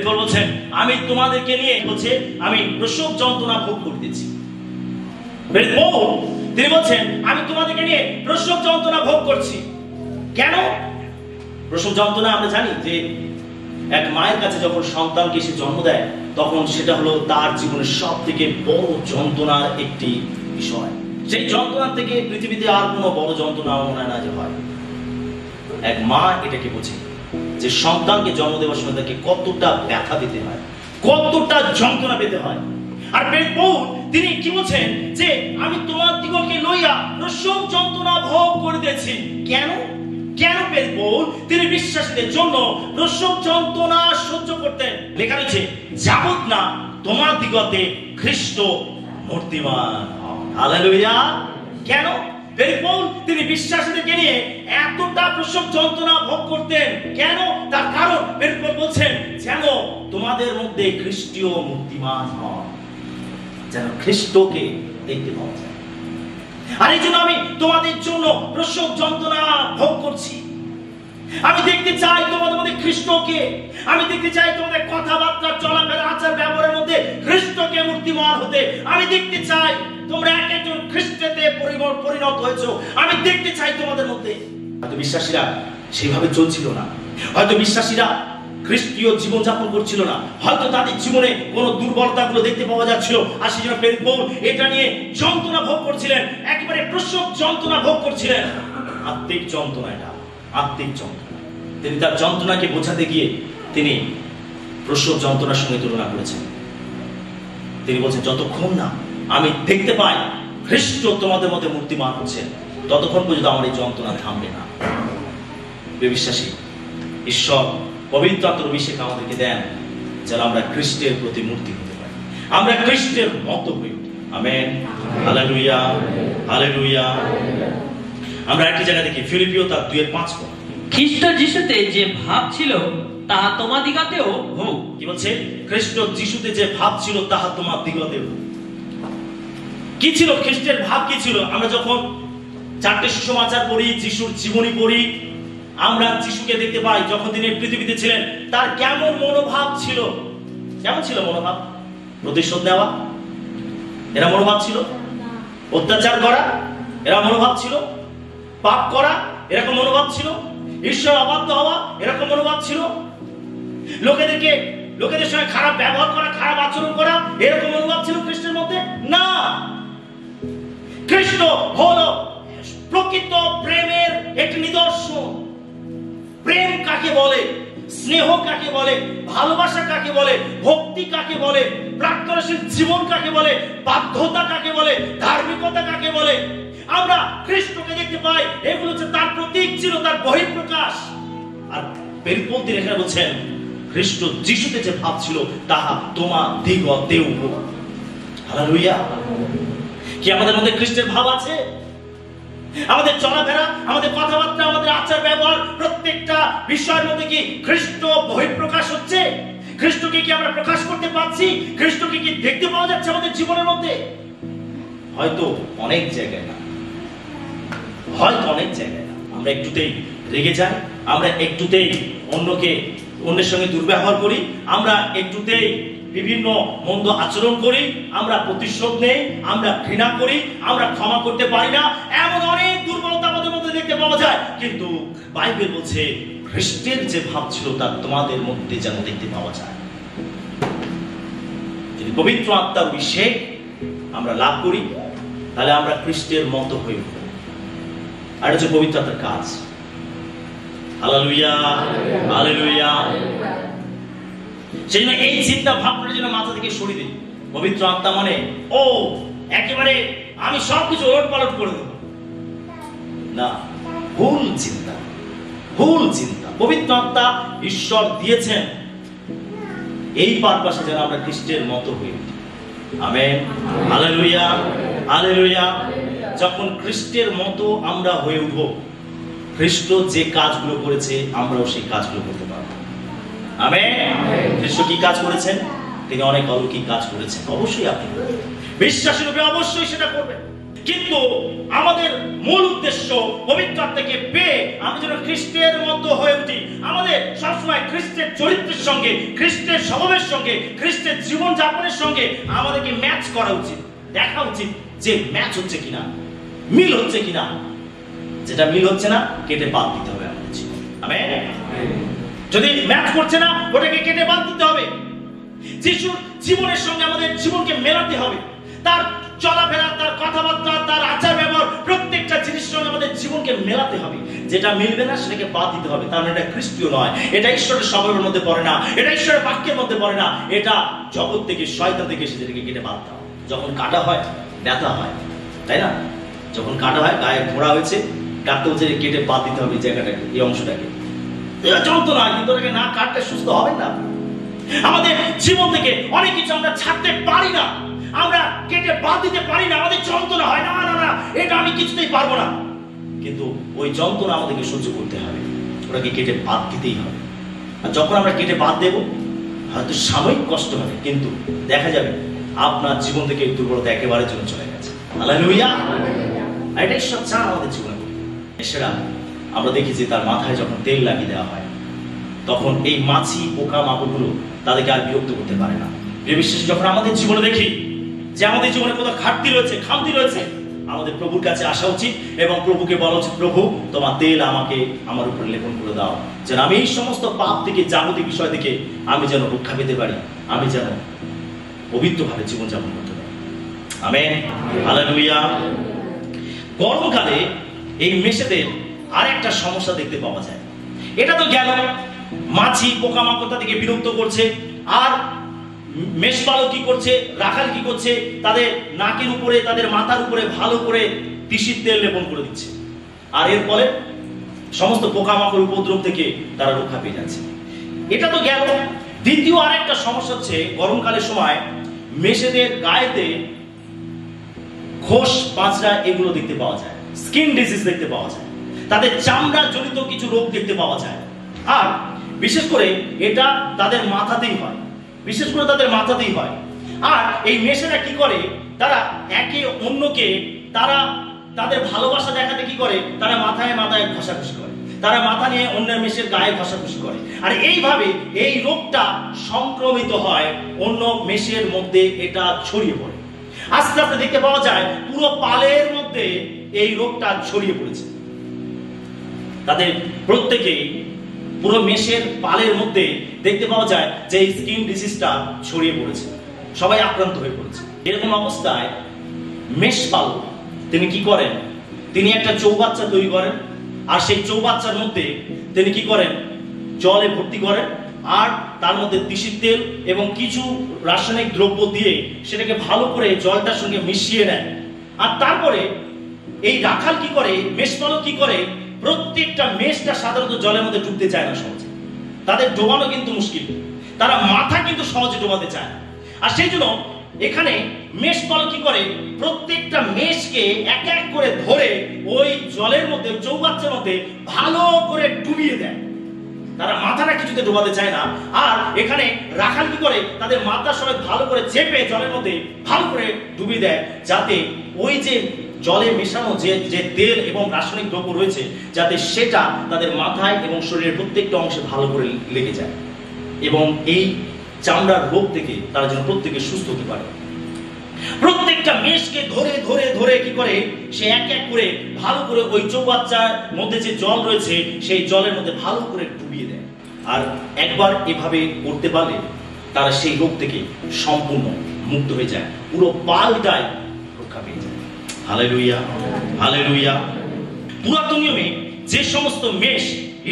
পৌল বলছেন আমি তোমাদেরকে নিয়ে বলছে আমি প্রসব যন্ত্রণা ভোগ করিতেছি। পৌল তিনি বলছেন আমি তোমাদেরকে নিয়ে প্রসব যন্ত্রণা ভোগ করছি। কেন প্রসব যন্ত্রণা? আমরা জানি যে এক মায়ের কাছে যখন সন্তানকে সে জন্ম দেয় তখন সেটা হলো তার জীবনের সব থেকে বড় যন্ত্রণার একটি বিষয়। সেই যন্ত্রণা থেকে পৃথিবীতে আর কোনো বড় যন্ত্রণা মনে হয় না যে হয়। এক মা এটাকে বোঝে যে সন্তানকে জন্ম দেওয়ার সময় তাকে কতটা ব্যথা দিতে হয়, কতটা যন্ত্রণা পেতে হয়। আর পৌল তিনি কি বলছেন যে আমি তোমাদিগকে লইয়া প্রসব যন্ত্রণা ভোগ করিতেছি। কেন? কেন পৌল তিনি বিশ্বাসীদের জন্য প্রসব যন্ত্রণা সহ্য করতেন? লেখা রয়েছে যাবৎ না তোমাদিগতে খ্রিস্ট মূর্তিমান। হালেলুয়া। কেন পৌল তিনি বিশ্বাসীদেরকে নিয়ে এতটা প্রসব যন্ত্রণা ভোগ করতেন? কেন? তার কারণ পৌল বলছেন যেন তোমাদের মধ্যে খ্রিস্টীয় মূর্তিমান হয়, যেন খ্রিস্টকে দেখতে পাওয়া যায়। আর এই জন্য আমি তোমাদের জন্য প্রসব যন্ত্রণা ভোগ করছি। আমি দেখতে চাই তোমাদের মধ্যে খ্রিস্টকে, আমি দেখতে চাই তোমাদের কথাবার্তা, চলাফেরা, আচার ব্যবহারের মধ্যে খ্রিস্টকে মূর্তিমান হতে। আমি দেখতে চাই তোমরা এক একজন খ্রিস্টেতে পরিণত হয়েছো। আমি দেখতে চাই তোমাদের মধ্যে। হয়তো বিশ্বাসীরা সেভাবে চলছিল না, হয়তো বিশ্বাসীরা খ্রিস্টীয় জীবনযাপন করছিল না, হয়তো তাদের জীবনে কোনো দুর্বলতাগুলো দেখতে পাওয়া যাচ্ছিল, আর সেই জন্য প্রেরিত পৌল এটা নিয়ে যন্ত্রণা ভোগ করছিলেন, একেবারে প্রসব যন্ত্রণা ভোগ করছিলেন। আত্মিক যন্ত্রণা, এটা আত্মিক যন্ত্রণা। তিনি তার যন্ত্রণাকে বোঝাতে গিয়ে তিনি প্রসব যন্ত্রণার সঙ্গে তুলনা করেছেন। তিনি বলছেন, যতক্ষণ না আমি দেখতে পাই খ্রিস্ট তোমাদের মধ্যে মূর্তিমান হচ্ছেন, ততক্ষণ পর্যন্ত আমার এই যন্ত্রণা থামবে না। বিশ্বাসী, ঈশ্বর পবিত্র আত্মার অভিষেক আমাদেরকে দেন যেন আমরা খ্রিস্টের প্রতি মূর্তি হতে পারি, আমরা খ্রিস্টের মতো হই। Amen, hallelujah, hallelujah. আমরা একটি জায়গা দেখি, ফিলিপিও তার 2:5 পদ, খ্রিস্ট যিশুতে যে ভাব ছিল তাহা তোমাদিগতেও হোক। কি বলছে? খ্রিস্ট যিশুতে যে ভাব ছিল তাহা তোমাদিগতেও। কি ছিল খ্রিস্টের ভাব? কি ছিল? আমরা যখন 4টে সুসমাচার পড়ি, যিশুর জীবনী পড়ি, আমরা যিশুকে দেখতে পাই যখন তিনি পৃথিবীতে ছিলেন তার কেমন মনোভাব ছিল। কেমন ছিল মনোভাব? প্রতিশোধ নেওয়া, এরা মনোভাব ছিল। অত্যাচার করা, এরা মনোভাব ছিল। পাপ করা, এরকম মনোভাব ছিল। ঈশ্বর অবাধ্য হওয়া, এরকম মনোভাব ছিল। লোকেদের সঙ্গে খারাপ ব্যবহার করা, খারাপ আচরণ করা, এরকম মনোভাব ছিল খ্রিস্টের মধ্যে না। খ্রিস্ট হলো প্রকৃত প্রেমের একটি নিদর্শন। প্রেম কাকে বলে, স্নেহ কাকে বলে, ভালোবাসা কাকে বলে, ভক্তি কাকে বলে, প্রার্থনাশীল জীবন কাকে বলে, বাধ্যতা কাকে বলে, ধার্মিকতা কাকে বলে, আমরা খ্রিস্টকে দেখতে পাই। এগুলো হচ্ছে তার প্রতীক ছিল, তার বহিঃপ্রকাশ। আর প্রেরিত পৌল এখানে বলছেন, খ্রিস্ট যিশুতে যে ভাব ছিল তাহা তোমাদিগতেও হোক। হালেলুয়া। কি আমাদের মধ্যে খ্রিস্টের ভাব আছে? আমাদের চলাফেরা, আমাদের কথাবার্তা, আমাদের আচার ব্যবহার, প্রত্যেকটা বিষয়ের মধ্যে কি খ্রিস্ট বহিঃপ্রকাশ হচ্ছে? খ্রিস্টকে কি আমরা প্রকাশ করতে পারছি? খ্রিস্টকে কি দেখতে পাওয়া যাচ্ছে আমাদের জীবনের মধ্যে? হয়তো অনেক জায়গায় না, হয়তো অনেক জায়গায় না। আমরা একটুতেই রেগে যাই, আমরা একটুতেই অন্যের সঙ্গে দুর্ব্যবহার করি, আমরা একটুতেই বিভিন্ন মন্দ আচরণ করি, আমরা প্রতিশোধ নেই, আমরা ঘৃণা করি, আমরা ক্ষমা করতে পারি না। এমন অনেক দুর্বলতা আমাদের মধ্যে দেখতে পাওয়া যায়। কিন্তু বাইবেল বলছে খ্রিস্টের যে ভাব ছিল তা তোমাদের মধ্যে যেন দেখতে পাওয়া যায়। যদি পবিত্র আত্মার অভিষেক আমরা লাভ করি তাহলে আমরা খ্রিস্টের মতো হয়ে উঠব। আর এটা হচ্ছে পবিত্র আত্মার কাজ। Hallelujah, hallelujah. সেই জন্য এই চিন্তা ভাবনার জন্য মাথা থেকে সরিয়ে দিই। পবিত্র আত্মা মানে ও একেবারে আমি সবকিছু ওলটপালট করে দেব না, ভুল চিন্তা, ভুল চিন্তা। পবিত্র আত্মা ঈশ্বর দিয়েছেন এই পারপাসে যেন আমরা খ্রিস্টের মতো হয়ে উঠি। Amen, hallelujah, hallelujah. যখন খ্রিস্টের মতো আমরা হয়ে উঠব, খ্রিস্ট যে কাজগুলো করেছে আমরাও সেই কাজগুলো করতে পারবো। আমেন। খ্রিস্ট কি কাজ করেছেন? তিনি অনেক অলৌকিক কাজ করেছেন। অবশ্যই আপনি বিশ্বাসী রূপে অবশ্যই সেটা করবেন, কিন্তু আমাদের মূল উদ্দেশ্য পবিত্র আত্মাকে পেয়ে আমরা যেন খ্রিস্টের মতো হয়ে উঠি। আমাদের সবসময় খ্রিস্টের চরিত্রের সঙ্গে, খ্রিস্টের স্বভাবের সঙ্গে, খ্রিস্টের জীবন যাপনের সঙ্গে আমাদেরকে ম্যাচ করা উচিত। দেখা উচিত যে ম্যাচ হচ্ছে কিনা, মিল হচ্ছে কিনা। যেটা মিল হচ্ছে না কেটে বাদ দিতে হবে আমাদের জীবন। আমেন। যদি ম্যাচ করছে না ওটাকে কেটে বাদ দিতে হবে। যিশুর জীবনের সঙ্গে আমাদের জীবনকে মেলাতে হবে। তার চলাফেরা, তার কথাবার্তা, তার আচার ব্যবহার, প্রত্যেকটা জিনিসের সঙ্গে আমাদের জীবনকে মেলাতে হবে। যেটা মিলবে না সেটাকে বাদ দিতে হবে। তার মানে এটা খ্রিস্টীয় নয়, এটা ঈশ্বরের স্বভাবের মধ্যে পড়ে না, এটা ঈশ্বরের বাক্যের মধ্যে পড়ে না, এটা জগৎ থেকে, শয়তান থেকে সেটাকে কেটে বাদ দাও। যখন কাটা হয় ব্যথা হয়, তাই না? যখন কাটা হয়, গায়ে ঘোড়া হয়েছে, কাটতে হচ্ছে, কেটে বাদ দিতে হবে এই জায়গাটাকে, এই অংশটাকে। যন্ত্রণা, কিন্তু ওটাকে না কাটতে সুস্থ হবে না। আমাদের জীবন থেকে অনেক কিছু আমরা ছাড়তে পারি না, আমরা কেটে বাদ দিতে পারি না। আমাদের যন্ত্রণা হয়, না না না এটা আমি কিছুতেই পারবো না, কিন্তু ওই যন্ত্রণা আমাদেরকে সহ্য করতে হবে, ওটাকে কেটে বাদ দিতেই হবে। আর যখন আমরা কেটে বাদ দেব, হয়তো সাময়িক কষ্ট হবে, কিন্তু দেখা যাবে আপনার জীবন থেকে এই দুর্বলতা একেবারে জন্য চলে গেছে। হালেলুয়া। এটা ঈশ্বর চান আমাদের জীবনে। সেটা আমরা দেখি যে তার মাথায় যখন তেল লাগিয়ে দেওয়া হয়, তখন এই মাছি, পোকা মাকড়গুলো তাদেরকে আর বিরক্ত করতে পারে না। বিশেষ যখন আমাদের জীবনে দেখি যে আমাদের জীবনে কোথাও ঘাটতি রয়েছে, খামতি রয়েছে, আমাদের প্রভুর কাছে আসা উচিত এবং প্রভুকে বলা উচিত, প্রভু তোমার তেল আমাকে আমার উপরে লেপন করে দাও, যেন আমি এই সমস্ত পাপ থেকে, জাগতিক বিষয় থেকে আমি যেন রক্ষা পেতে পারি, আমি যেন পবিত্রভাবে জীবনযাপন করতে পারি। Amen, hallelujah. গরমকালে এই মেষেদের আরেকটা সমস্যা দেখতে পাওয়া যায়। এটা তো গেল, মাছি পোকামাকড় থেকে বিরক্ত করছে, আর মেষপালক কি করছে, রাখাল কি করছে, তাদের নাকের উপরে, তাদের মাথার উপরে ভালো করে তিসির তেল লেপন করে দিচ্ছে, আর এর ফলে সমস্ত পোকামাকড় উপদ্রব থেকে তারা রক্ষা পেয়ে যাচ্ছে। এটা তো গেল। দ্বিতীয় আরেকটা সমস্যা হচ্ছে, গরমকালের সময় মেষেদের গায়েতে খোস পাঁচড়া এগুলো দেখতে পাওয়া যায়, স্কিন ডিজিজ দেখতে পাওয়া যায়, তাদের চামড়া জনিত কিছু রোগ দেখতে পাওয়া যায়। আর বিশেষ করে এটা তাদের মাথাতেই হয়, বিশেষ করে তাদের মাথাতেই হয়। আর এই মেষেরা কি করে, তারা একে অন্যকে, তারা তাদের ভালোবাসা দেখাতে কি করে, তারা মাথায় মাথায় ঘষাঘষি করে, তারা মাথা নিয়ে অন্য মেষের গায়ে ঘষাঘষি করে, আর এইভাবে এই রোগটা সংক্রমিত হয়, অন্য মেষের মধ্যে এটা ছড়িয়ে পড়ে। আস্তে আস্তে দেখতে পাওয়া যায় পুরো পালের মধ্যে এই রোগটা ছড়িয়ে পড়েছে। তাদের প্রত্যেকেই পুরো মেষের পালের মধ্যে দেখতে পাওয়া যায় যে এই স্কিন ডিজিজটা ছড়িয়ে পড়েছে, সবাই আক্রান্ত হয়ে পড়েছে। এরকম অবস্থায় মেষপালক তিনি কি করেন, তিনি একটা চৌবাচ্চা তৈরি করেন, আর সেই চৌবাচ্চার মধ্যে তিনি কি করেন, জলে ভর্তি করেন, আর তার মধ্যে তিসির তেল এবং কিছু রাসায়নিক দ্রব্য দিয়ে সেটাকে ভালো করে জলটার সঙ্গে মিশিয়ে নেয়। আর তারপরে এই রাখাল কি করে, মেষপালক কি করে, প্রত্যেকটা মেষটা সাধারণত জলের মধ্যে ডুবতে চায় না সহজে, তাদের ডোবানো কিন্তু মুশকিল, তারা মাথা কিন্তু সহজে ডোবাতে চায়। আর সেই জন্য এখানে মেষপালক কি করে, প্রত্যেকটা মেষকে এক এক করে ধরে ওই জলের মধ্যে, চৌবাচ্চার মধ্যে ভালো করে ডুবিয়ে দেয়, তারা মাথাটা কিছুতে ডোবাতে চায় না। আর এখানে রাখাল কি করে, তাদের মাথা সবাই ভালো করে চেপে জলের মধ্যে ভালো করে ডুবিয়ে দেয়, যাতে ওই যে জলে মেশানো যে তেল এবং রাসায়নিক দ্রব্য রয়েছে, যাতে সেটা তাদের মাথায় এবং শরীরের প্রত্যেকটা অংশে ভালো করে লেগে যায়, এবং এই চামড়ার রোগ থেকে তারা যেন প্রত্যেকে সুস্থ হতে পারে। প্রত্যেকটা মেষকে ধরে ধরে ধরে কি করে, সে এক এক করে ভালো করে ওই চৌবাচ্চার মধ্যে যে জল রয়েছে সেই জলের মধ্যে ভালো করে ডুবিয়ে দেয়। আর একবার এভাবে করতে পারলে তারা সেই রোগ থেকে সম্পূর্ণ মুক্ত হয়ে যায়, পুরো পালটাই রক্ষা পেয়ে যায়। Hallelujah, hallelujah. পুরাতন নিয়মে যে সমস্ত মেষ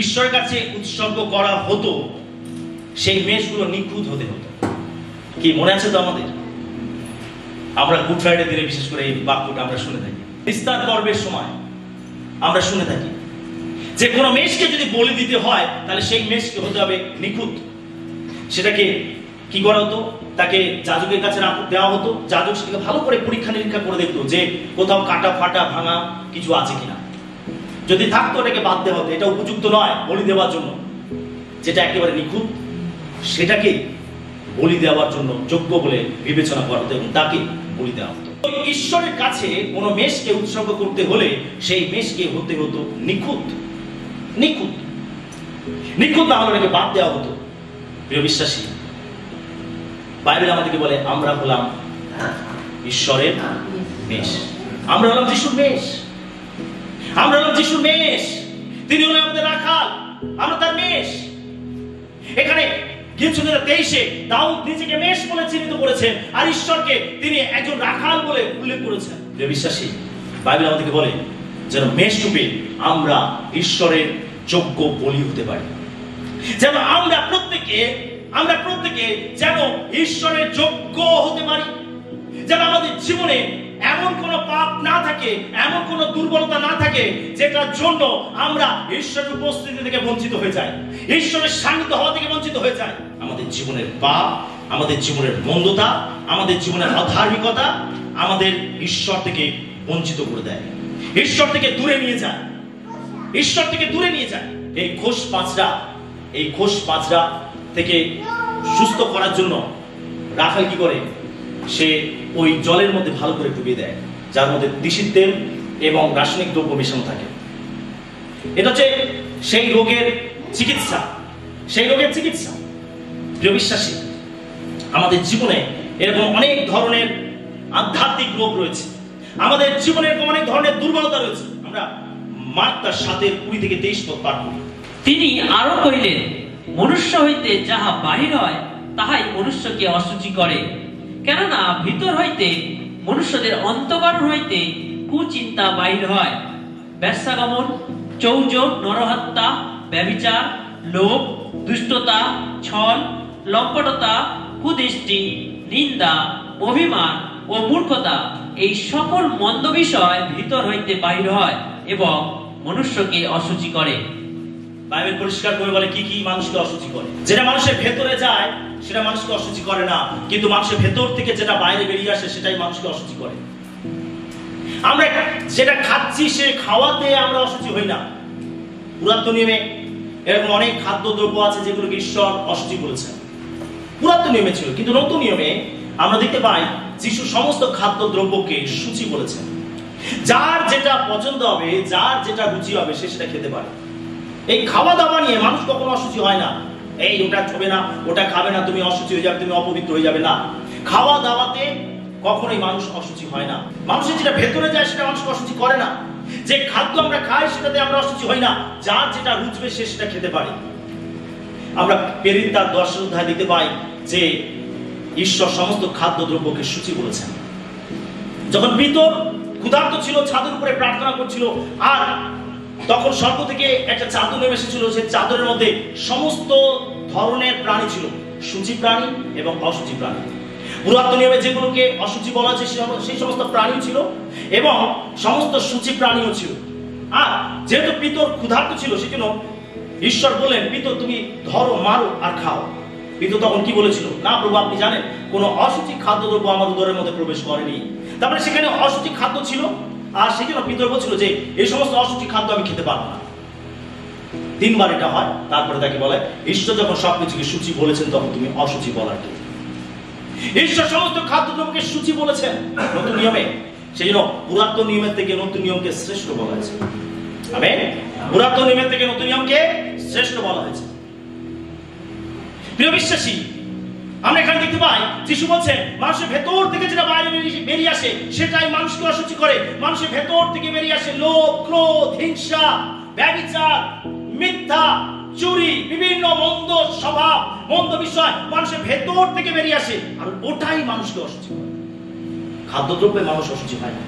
ঈশ্বরের কাছে উৎসর্গ করা হতো, সেই মেষগুলো নিখুঁত হতে হতো। কি মনে আছে তো আমাদের? আমরা গুড ফ্রাইডে দিনে বিশেষ করে এই বাক্যটা আমরা শুনে থাকি, ইস্তার পর্বের সময় আমরা শুনে থাকি যে কোনো মেষকে যদি বলি দিতে হয় তাহলে সেই মেষকে হতে হবে নিখুঁত। সেটাকে কি করা হতো, তাকে যাজকের কাছে দেওয়া হতো, যাজক সেটাকে ভালো করে পরীক্ষা নিরীক্ষা করে দেখতো যে কোথাও কাটা ফাটা ভাঙা কিছু আছে কিনা, যদি থাকতো এটাকে বাদ দেওয়া হতো, এটা উপযুক্ত নয় বলি দেওয়ার জন্য। যেটা একেবারে নিখুঁত সেটাকে বলি দেওয়ার জন্য যোগ্য বলে বিবেচনা করা হতো এবং তাকে বলি দেওয়া হতো। ঈশ্বরের কাছে কোনো মেষকে উৎসর্গ করতে হলে সেই মেষকে হতে হতো নিখুঁত, নিখুঁত, নিখুঁত না হলে এটাকে বাদ দেওয়া হতো। প্রিয় বিশ্বাসী, বাইবেল আমাদেরকে বলে আমরা হলাম ঈশ্বরের মেষ, আমরা হলাম যিশুর মেষ, আমরা হলাম যিশুর মেষ, তিনি হলেন আমাদের রাখাল, আমরা তার মেষ। এখানে গীতসংহিতা 23-এ দাউদ নিজেকে মেষ বলে চিহ্নিত করেছেন, আর ঈশ্বরকে তিনি একজন রাখাল বলে উল্লেখ করেছেন। প্রিয় বিশ্বাসী, বাইবেল আমাদেরকে বলে যেন মেষ রূপে আমরা ঈশ্বরের যোগ্য বলি হতে পারি, যেন আমরা প্রত্যেকে যেন ঈশ্বরের যোগ্য হতে পারি, যেন আমাদের জীবনে এমন কোন পাপ না থাকে, এমন কোন দুর্বলতা না থাকে যেটার জন্য আমরা ঈশ্বরের উপস্থিতি থেকে বঞ্চিত হয়ে যাই, ঈশ্বরের সান্নিধ্য হওয়া থেকে বঞ্চিত হয়ে যাই। আমাদের জীবনের পাপ, আমাদের জীবনের মন্দতা, আমাদের জীবনের অধার্মিকতা আমাদের ঈশ্বর থেকে বঞ্চিত করে দেয়, ঈশ্বর থেকে দূরে নিয়ে যায়, ঈশ্বর থেকে দূরে নিয়ে যায়। এই খোস পাঁচড়া থেকে সুস্থ করার জন্য রাখাল কি করে, সে ওই জলের মধ্যে ভালো করে ডুবিয়ে দেয়, যার মধ্যে তিসির তেল এবং রাসায়নিক দ্রব্য মেশানো থাকে। এটা হচ্ছে সেই রোগের চিকিৎসা, সেই রোগের চিকিৎসা। প্রিয় বিশ্বাসী, আমাদের জীবনে এরকম অনেক ধরনের আধ্যাত্মিক রোগ রয়েছে, আমাদের জীবনে এরকম অনেক ধরনের দুর্বলতা রয়েছে। আমরা মার্কটা 7:20-23 পদ পাঠ করি। তিনি আরো কহিলেন, মনুষ্য হইতে যাহা বাহির হয় তাহাই মনুষ্যকে অশুচি করে। কেননা ভিতর হইতে মনুষ্যদের অন্তঃকরণ হইতে কুচিন্তা বাহির হয়, বেশ্যাগমন, চৌর্য, নরহত্যা, ব্যভিচার, লোভ, দুষ্টতা, ছল, লম্পটতা, কুদৃষ্টি, নিন্দা, অভিমান ও মূর্খতা, এই সকল মন্দ বিষয় ভিতর হইতে বাহির হয় এবং মনুষ্যকে অশুচি করে। বাইবেল পরিষ্কার করে বলে কি কি মানুষকে অশুচি করে। যেটা মানুষের ভেতরে যায় সেটা মানুষকে অশুচি করে না, কিন্তু মানুষের ভেতর থেকে যেটা বাইরে বেরিয়ে আসে সেটাই মানুষকে অশুচি করে। আমরা যেটা খাচ্ছি সে খাওয়াতে আমরা অশুচি হই না। পুরাতন নিয়মে এরকম অনেক খাদ্য দ্রব্য আছে যেগুলোকে ঈশ্বর অশুচি বলেছেন, পুরাতন নিয়মে ছিল। কিন্তু নতুন নিয়মে আমরা দেখতে পাই যিশু সমস্ত খাদ্য দ্রব্যকে সূচি বলেছেন। যার যেটা পছন্দ হবে, যার যেটা রুচি হবে সে সেটা খেতে পারে। এই খাওয়া দাওয়া নিয়ে মানুষ কখনো অশুচি হয় না। এই ওটা ছবে না, ওটা খাবে না, তুমি অশুচি হয়ে যাবে, তুমি অপবিত্র হয়ে যাবে না। খাওয়া দাওয়াতে কখনোই মানুষ অশুচি হয় না। মানুষের যেটা ভেতরে যায় সেটা মানুষকে অশুচি করে না। যে খাদ্য আমরা খাই সেটাতে আমরা অশুচি হই না। যার যেটা রুচবে সে সেটা খেতে পারে। আমরা পেরিত তার 10 অধ্যায় দেখতে পাই যে ঈশ্বর সমস্ত খাদ্য দ্রব্যকে সূচি বলেছেন। যখন পিতর ক্ষুধার্ত ছিল, ছাদের উপরে প্রার্থনা করছিল, আর তখন স্বর্গ থেকে একটা চাদর নেমে এসেছিল। সেই চাদরের মধ্যে সমস্ত ধরনের প্রাণী ছিল, সূচি প্রাণী এবং অসুচি প্রাণী। পুরাতন নিয়মে যেগুলোকে অশুচি বলা হয়েছে সেই সমস্ত প্রাণীও ছিল এবং সমস্ত সূচি প্রাণীও ছিল। আর যেহেতু পিতর ক্ষুধার্ত ছিল সেজন্য ঈশ্বর বললেন, পিতর তুমি ধরো, মারো আর খাও। পিতর তখন কি বলেছিল? না প্রভু, আপনি জানেন কোন অশুচি খাদ্যদ্রব্য আমার উদরের মধ্যে প্রবেশ করেনি। তারপরে সেখানে অশুচি খাদ্য ছিল, আর সেজন্য পিতর বলছিল যে এই সমস্ত অশুচি খাদ্য আমি খেতে পারবো না। 3 বার এটা হয়। তারপরে তাকে বলে, ঈশ্বর যখন সবকিছুকে সূচি বলেছেন তখন তুমি অশুচি বলার কি? ঈশ্বর সমস্ত খাদ্যদ্রব্যকে সূচি বলেছেন নতুন নিয়মে। সেই জন্য পুরাতন নিয়মের থেকে নতুন নিয়মকে শ্রেষ্ঠ বলা হয়েছে। আমেন। পুরাতন নিয়মের থেকে নতুন নিয়মকে শ্রেষ্ঠ বলা হয়েছে। প্রিয় বিশ্বাসী, আমরা এখানে দেখতে পাই যিশু বলছেন মানুষের ভেতর থেকে যেটা বাইরে বেরিয়ে আসে সেটাই মানুষকে অশুচি করে। মানুষের ভেতর থেকে বেরিয়ে আসে লোভ, ক্রোধ, হিংসা, ব্যভিচার, মিথ্যা, চুরি, বিভিন্ন মন্দ স্বভাব, মন্দ বিষয় মানুষের ভেতর থেকে বেরিয়ে আসে, আর ওটাই মানুষকে অশুচি করে। খাদ্যদ্রব্যে মানুষ অশুচি হয় না।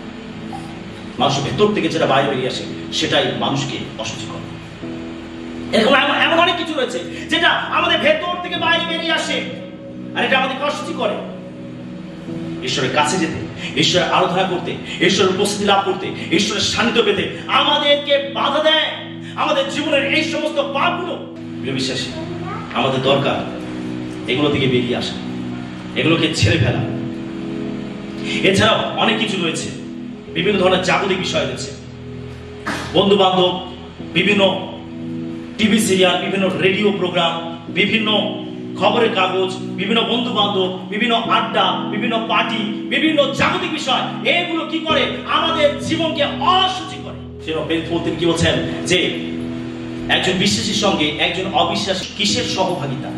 মানুষের ভেতর থেকে যেটা বাইরে বেরিয়ে আসে সেটাই মানুষকে অশুচি করে। এরকম এমন অনেক কিছু রয়েছে যেটা আমাদের ভেতর থেকে বাইরে বেরিয়ে আসে আর এটা আমাদেরকে অশুচি করে। ঈশ্বরের কাছে যেতে, ঈশ্বরের আরাধনা করতে, ঈশ্বরের উপস্থিতি লাভ করতে, ঈশ্বরের সান্নিধ্য পেতে আমাদেরকে বাধা দেয় আমাদের জীবনের এই সমস্ত পাপগুলো। প্রিয় বিশ্বাসী, আমাদের দরকার এগুলো থেকে বেরিয়ে আসা, এগুলোকে ছেড়ে ফেলা। এছাড়াও অনেক কিছু রয়েছে, বিভিন্ন ধরনের জাগতিক বিষয় রয়েছে, বন্ধু বান্ধব, বিভিন্ন টিভি সিরিয়াল, বিভিন্ন রেডিও প্রোগ্রাম, বিভিন্ন খবরের কাগজ, বিভিন্ন বন্ধু বান্ধব, বিভিন্ন আড্ডা, বিভিন্ন পার্টি, বিভিন্ন জাগতিক বিষয়, এগুলো কি করে? আমাদের জীবনকে অশুচি করে। সেরকম কি বলছেন যে একজন বিশ্বাসীর সঙ্গে একজন অবিশ্বাসী কিসের সহভাগিতা?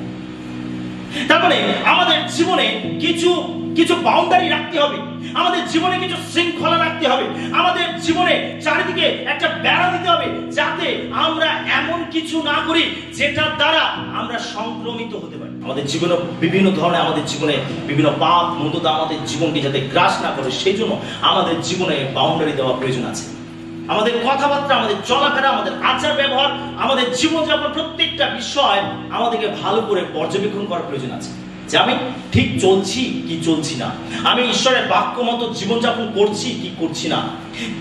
তার মানে আমাদের জীবনে কিছু কিছু বাউন্ডারি রাখতে হবে, আমাদের জীবনে কিছু শৃঙ্খলা রাখতে হবে, আমাদের জীবনে চারিদিকে একটা বেড়া দিতে হবে যাতে আমরা এমন কিছু না করি যেটার দ্বারা আমরা সংক্রমিত হতে পারি। আমাদের জীবনে বিভিন্ন ধরনের, আমাদের জীবনে বিভিন্ন পাপ মন্দতা আমাদের জীবনকে যাতে গ্রাস না করে সেই জন্য আমাদের জীবনে বাউন্ডারি দেওয়া প্রয়োজন আছে। আমাদের কথাবার্তা, আমাদের চলাফেরা, আমাদের আচার ব্যবহার, আমাদের জীবনযাপন, প্রত্যেকটা বিষয় আমাদেরকে ভালো করে পর্যবেক্ষণ করার প্রয়োজন আছে যে আমি ঠিক চলছি কি চলছি না, আমি ঈশ্বরের বাক্য মতো জীবনযাপন করছি কি করছি না,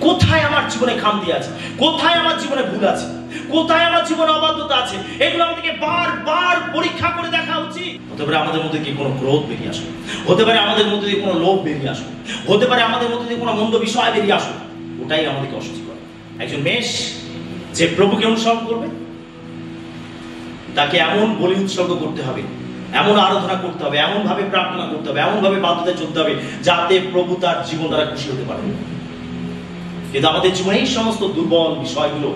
কোথায় আমার জীবনে খামতি আছে, কোথায় আমার জীবনে ভুল আছে, কোথায় আমার জীবনে অবাধ্যতা আছে, এগুলো আমাদেরকে বারবার পরীক্ষা করে দেখা উচিত। হতে পারে আমাদের মধ্যে কি কোনো ক্রোধ বেরিয়ে আসুক, হতে পারে আমাদের মধ্যে দিয়ে কোনো লোভ বেরিয়ে আসুক, হতে পারে আমাদের মধ্যে দিয়ে কোনো মন্দ বিষয় বেরিয়ে আসুক, ওটাই আমাদেরকে অশুচি করে। একজন মেষ যে প্রভুকে অনুসরণ করবে তাকে এমন বলি উৎসর্গ করতে হবে, এমন আরাধনা করতে হবে, এমন ভাবে প্রার্থনা করতে হবে, এমন ভাবে বাধ্যতায় চলতে হবে যাতে প্রভু তার জীবন দ্বারা খুশি হতে পারে। কিন্তু আমাদের জীবনে এই সমস্ত দুর্বল বিষয়গুলো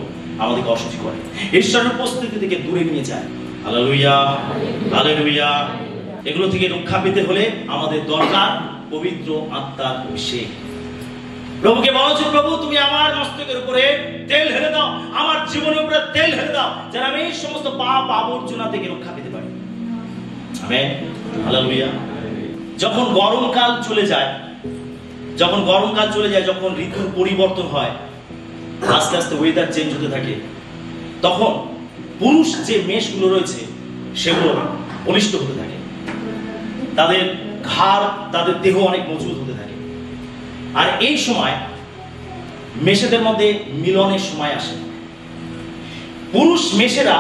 আমাদেরকে অশুচি করে, ঈশ্বরের উপস্থিতি থেকে দূরে নিয়ে যায়। Hallelujah, hallelujah. এগুলো থেকে রক্ষা পেতে হলে আমাদের দরকার পবিত্র আত্মার অভিষেক। প্রভুকে বলা উচিত, প্রভু তুমি আমার মস্তকের উপরে তেল ঢেলে দাও, আমার জীবনের উপরে তেল ঢেলে দাও, যেন আমি এই সমস্ত পাপ আবর্জনা থেকে রক্ষা পেতে পারি। Amen, hallelujah. যখন গরমকাল চলে যায়, যখন ঋতুর পরিবর্তন হয়, আস্তে আস্তে ওয়েদার চেঞ্জ হতে থাকে, তখন পুরুষ যে মেষগুলো রয়েছে সেগুলো বলিষ্ঠ হতে থাকে, তাদের ঘাড়, তাদের দেহ অনেক মজবুত হতে থাকে। আর এই সময় মেষেদের মধ্যে মিলনের সময় আসে। পুরুষ মেষেরা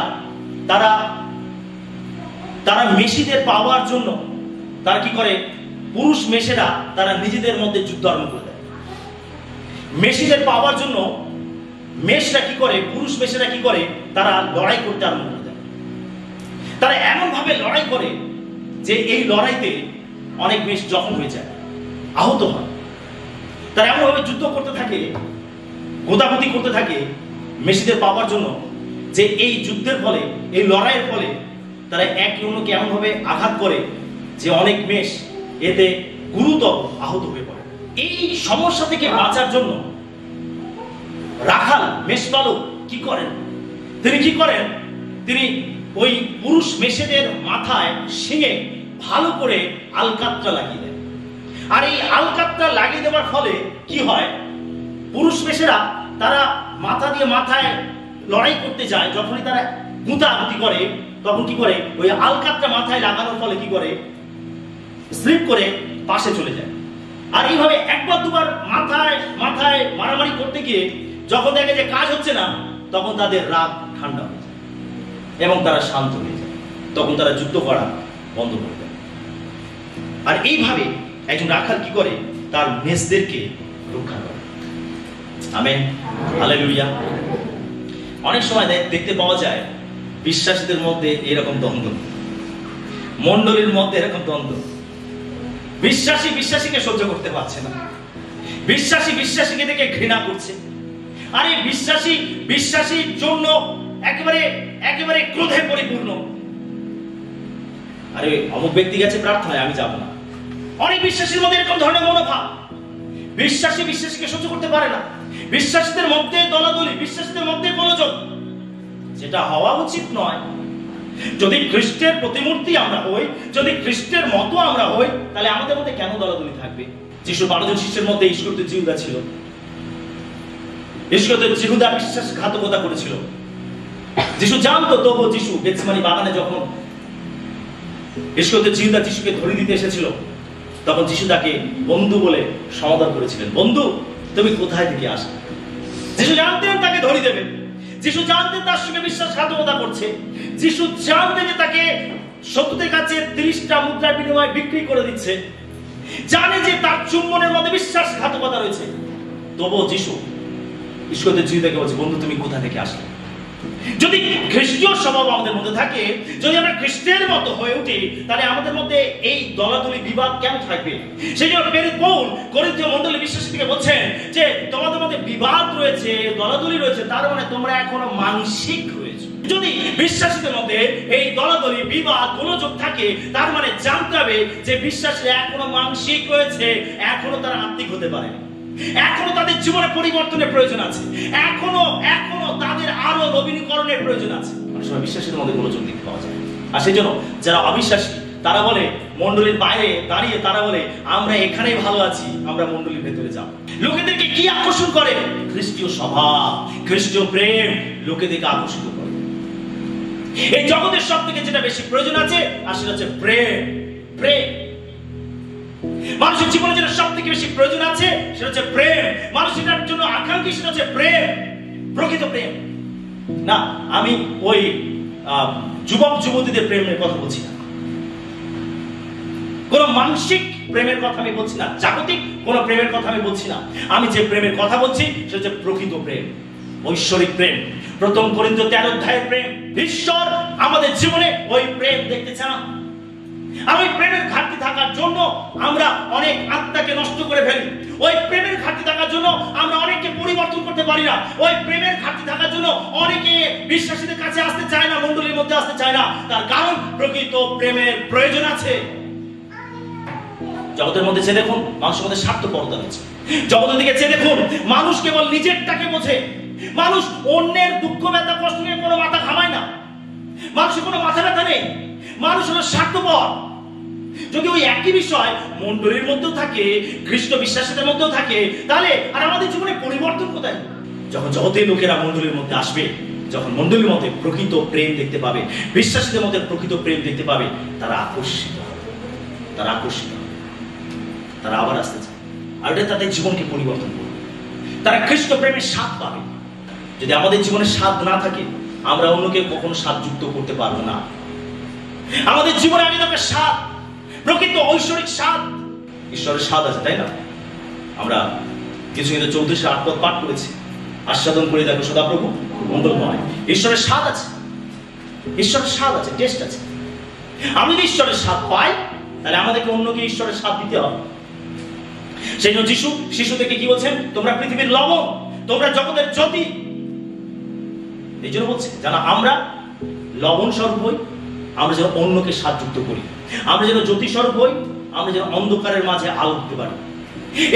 তারা মেষীদের পাওয়ার জন্য তারা কি করে, পুরুষ মেষেরা তারা নিজেদের মধ্যে যুদ্ধ আরম্ভ করে দেয়। মেষীদের পাওয়ার জন্য মেষরা কি করে, পুরুষ মেষেরা কি করে, তারা লড়াই করতে আরম্ভ করে দেয়। তারা এমন ভাবে লড়াই করে যে এই লড়াইতে অনেক মেষ জখম হয়ে যায়, আহত হয়। তারা এমন ভাবে যুদ্ধ করতে থাকে, গোদাগুদি করতে থাকে মেষীদের পাওয়ার জন্য, যে এই যুদ্ধের ফলে, এই লড়াইয়ের ফলে তারা একে অন্যকে এমন ভাবে আঘাত করে যে অনেক মেষ এতে গুরুতর আহত হয়ে পড়ে। এই সমস্যা থেকে বাঁচার জন্য রাখাল মেষপালক কি করেন, তিনি ওই পুরুষ মেষেদের মাথায় শিঙে ভালো করে আলকাতরা লাগিয়ে দেন। আর এই আলকাতরা লাগিয়ে দেওয়ার ফলে কি হয়, পুরুষ মেষেরা তারা মাথা দিয়ে মাথায় লড়াই করতে যায়, যখনই তারা গুঁতাগুতি করে তখন কি করে, ওই আলকাতরা মাথায় লাগানোর ফলে কি করে, স্লিপ করে পাশে চলে যায়। আর এইভাবে একবার দুবার মাথায় মারামারি করতে গিয়ে যখন দেখে যে কাজ হচ্ছে না, তখন তাদের রাগ ঠান্ডা হয়ে যায় এবং তারা শান্ত হয়ে যায়, তখন তারা যুদ্ধ করা বন্ধ করে দেয়। আর এইভাবে একজন রাখাল কি করে, তার মেষদেরকে রক্ষা করে। Amen, hallelujah. অনেক সময় দেখতে পাওয়া যায় বিশ্বাসীদের মধ্যে এরকম দ্বন্দ্ব, মণ্ডলীর মধ্যে এরকম দ্বন্দ্ব। বিশ্বাসী বিশ্বাসীকে সহ্য করতে পারছে না, বিশ্বাসী বিশ্বাসীকে দেখে ঘৃণা করছে। আর এই বিশ্বাসীর জন্য একেবারে ক্রোধে পরিপূর্ণ। আরে অমুক ব্যক্তি গেছে প্রার্থনায়, আমি যাব না। অনেক বিশ্বাসীর মধ্যে এরকম ধরনের মনোভাব। বিশ্বাসী বিশ্বাসীকে সহ্য করতে পারে না, বিশ্বাসীদের মধ্যে দলাদলি, বিশ্বাসীদের মধ্যে গোলযোগ, যেটা হওয়া উচিত নয়। যদি খ্রিস্টের প্রতিমূর্তি আমরা হই, যদি খ্রিস্টের মতো আমরা হই, তাহলে আমাদের মধ্যে কেন দলাদলি থাকবে? যিশু 12 জন শিষ্যের মধ্যে ইস্করিওত জিহুদা ছিল। ইস্করিওত জিহুদা বিশ্বাসঘাতকতা করেছিল। যিশু জানতো, তবু যিশু গেতসেমানি বাগানে যখন ইস্করিওত জিহুদা যিশুকে ধরে দিতে এসেছিল, তখন যিশু তাকে বন্ধু বলে সমাদর করেছিলেন। বন্ধু, তুমি কোথায় থেকে আসো? যিশু জানতেন তাকে ধরে দেবে, যিশু জানতেন তার সঙ্গে বিশ্বাসঘাতকতা করছে, যিশু জানতেন যে তাকে শত্রুদের কাছে 30টা মুদ্রার বিনিময়ে বিক্রি করে দিচ্ছে, জানে যে তার চুম্বনের মধ্যে বিশ্বাসঘাতকতা রয়েছে। তবুও যিশু ইস্করিওত জিহুদাকে বলছে, বন্ধু তুমি কোথা থেকে আসলে? যদি খ্রিস্টীয় স্বভাব আমাদের মধ্যে থাকে, যদি আমরা খ্রিস্টের মতো হয়ে উঠি, তাহলে আমাদের মধ্যে এই দলাদলি বিবাদ কেন থাকবে? সেই জন্য প্রেরিত পৌল করিন্থীয় মণ্ডলী বিশ্বাসীদেরকে বলছেন যে তোমাদের মধ্যে বিবাদ রয়েছে, দলাদলি রয়েছে, তার মানে তোমরা এখনো মানসিক রয়েছে। যদি বিশ্বাসীদের মধ্যে এই দলাদলি বিবাদ গোলযোগ থাকে, তার মানে জানতে হবে যে বিশ্বাসীরা এখনো মানসিক রয়েছে, এখনো তারা আত্মিক হতে পারেনি, এখনো তাদের জীবনে পরিবর্তনের প্রয়োজন আছে, এখনো তাদের আরো নবীনীকরণের প্রয়োজন আছে। অনেক সময় বিশ্বাসীদের মধ্যে গোলযোগ দেখতে পাওয়া যায়। আর সেই জন্য যারা অবিশ্বাসী তারা বলে, মণ্ডলীর বাইরে দাঁড়িয়ে তারা বলে, আমরা এখানেই ভালো আছি, আমরা মণ্ডলীর ভেতরে যাব। লোকেদেরকে কি আকর্ষণ করে? খ্রিস্টীয় স্বভাব, খ্রিস্টীয় প্রেম লোকেদেরকে আকর্ষিত করে। এই জগতের সব থেকে যেটা বেশি প্রয়োজন আছে, আর সেটা হচ্ছে প্রেম। মানুষের জীবনে যেটা সব থেকে বেশি প্রয়োজন আছে, সেটা হচ্ছে প্রেম। মানুষের জন্য আকাঙ্ক্ষী, সেটা হচ্ছে প্রেম, প্রকৃত প্রেম। না, আমি ওই যুবক যুবতীদের প্রেমের কথা বলছি না, কোন মানসিক প্রেমের কথা আমি বলছি না, জাগতিক কোন প্রেমের কথা আমি বলছি না। আমি যে প্রেমের কথা বলছি সেটা হচ্ছে প্রকৃত প্রেম, ঐশ্বরিক প্রেম, 1 করিন্থীয় 13 অধ্যায়ের প্রেম। ঈশ্বর আমাদের জীবনে ওই প্রেম দেখতে চান। আর ওই প্রেমের ঘাটতি থাকার জন্য আমরা অনেক আত্মাকে নষ্ট করে ফেলি। ওই প্রেমের ঘাটতি থাকার জন্য আমরা অনেককে পরিবর্তন করতে পারি না। ওই প্রেমের ঘাটতি থাকার জন্য অনেকে বিশ্বাসীদের কাছে আসতে চায় না, মণ্ডলীর মধ্যে আসতে চায় না। তার কারণ প্রকৃত প্রেমের প্রয়োজন আছে। জগতের মধ্যে যে দেখুন, মানুষের মধ্যে স্বার্থপরতা রয়েছে। জগতের দিকে চেয়ে দেখুন, মানুষ কেবল নিজেরটাকে বোঝে। মানুষ অন্যের দুঃখ ব্যথা কষ্ট নিয়ে কোনো মাথা ঘামায় না। মানুষের কোনো মাথা ব্যথা নেই। মানুষ হলো স্বার্থপর। যদি ওই একই বিষয় মণ্ডলীর মধ্যেও থাকে, খ্রিস্ট বিশ্বাসীদের মধ্যেও থাকে, তাহলে আর আমাদের জীবনে পরিবর্তন কোথায়? যখন জগতের লোকেরা মণ্ডলীর মধ্যে আসবে, যখন মণ্ডলীর মধ্যে প্রকৃত প্রেম দেখতে পাবে, বিশ্বাসীদের মধ্যে প্রকৃত প্রেম দেখতে পাবে, তারা আকর্ষিত হবে, তারা আকর্ষিত হবে, তারা আবার আসতে চায়, আর এটা তাদের জীবনকে পরিবর্তন করবে। তারা খ্রিস্ট প্রেমের স্বাদ পাবে। যদি আমাদের জীবনে স্বাদ না থাকে, আমরা অন্যকে কখনো স্বাদ যুক্ত করতে পারবো না। আমাদের জীবনে আগে দরকার স্বাদ, প্রকৃত ঐশ্বরিক স্বাদ। ঈশ্বরের স্বাদ আছে, তাই না? আমরা কিছু কিন্তু 34 পদ পাঠ করেছি, আস্বাদন করে দেখো সদাপ্রভু মঙ্গলময়। ঈশ্বরের স্বাদ আছে, ঈশ্বরের স্বাদ আছে, টেস্ট আছে। আমি যদি ঈশ্বরের স্বাদ পাই, তাহলে আমাদেরকে অন্যকে ঈশ্বরের স্বাদ দিতে হবে। সেই জন্য শিশু থেকে কি বলছেন? তোমরা পৃথিবীর লবণ, তোমরা জগতের জ্যোতি। এই জন্য বলছে, যেন আমরা লবণ স্বরূপ হই, আমরা যেন অন্যকে স্বাদযুক্ত করি, আমরা যেন জ্যোতি স্বরূপ হই, আমরা যেন অন্ধকারের মাঝে আলো দিতে পারি।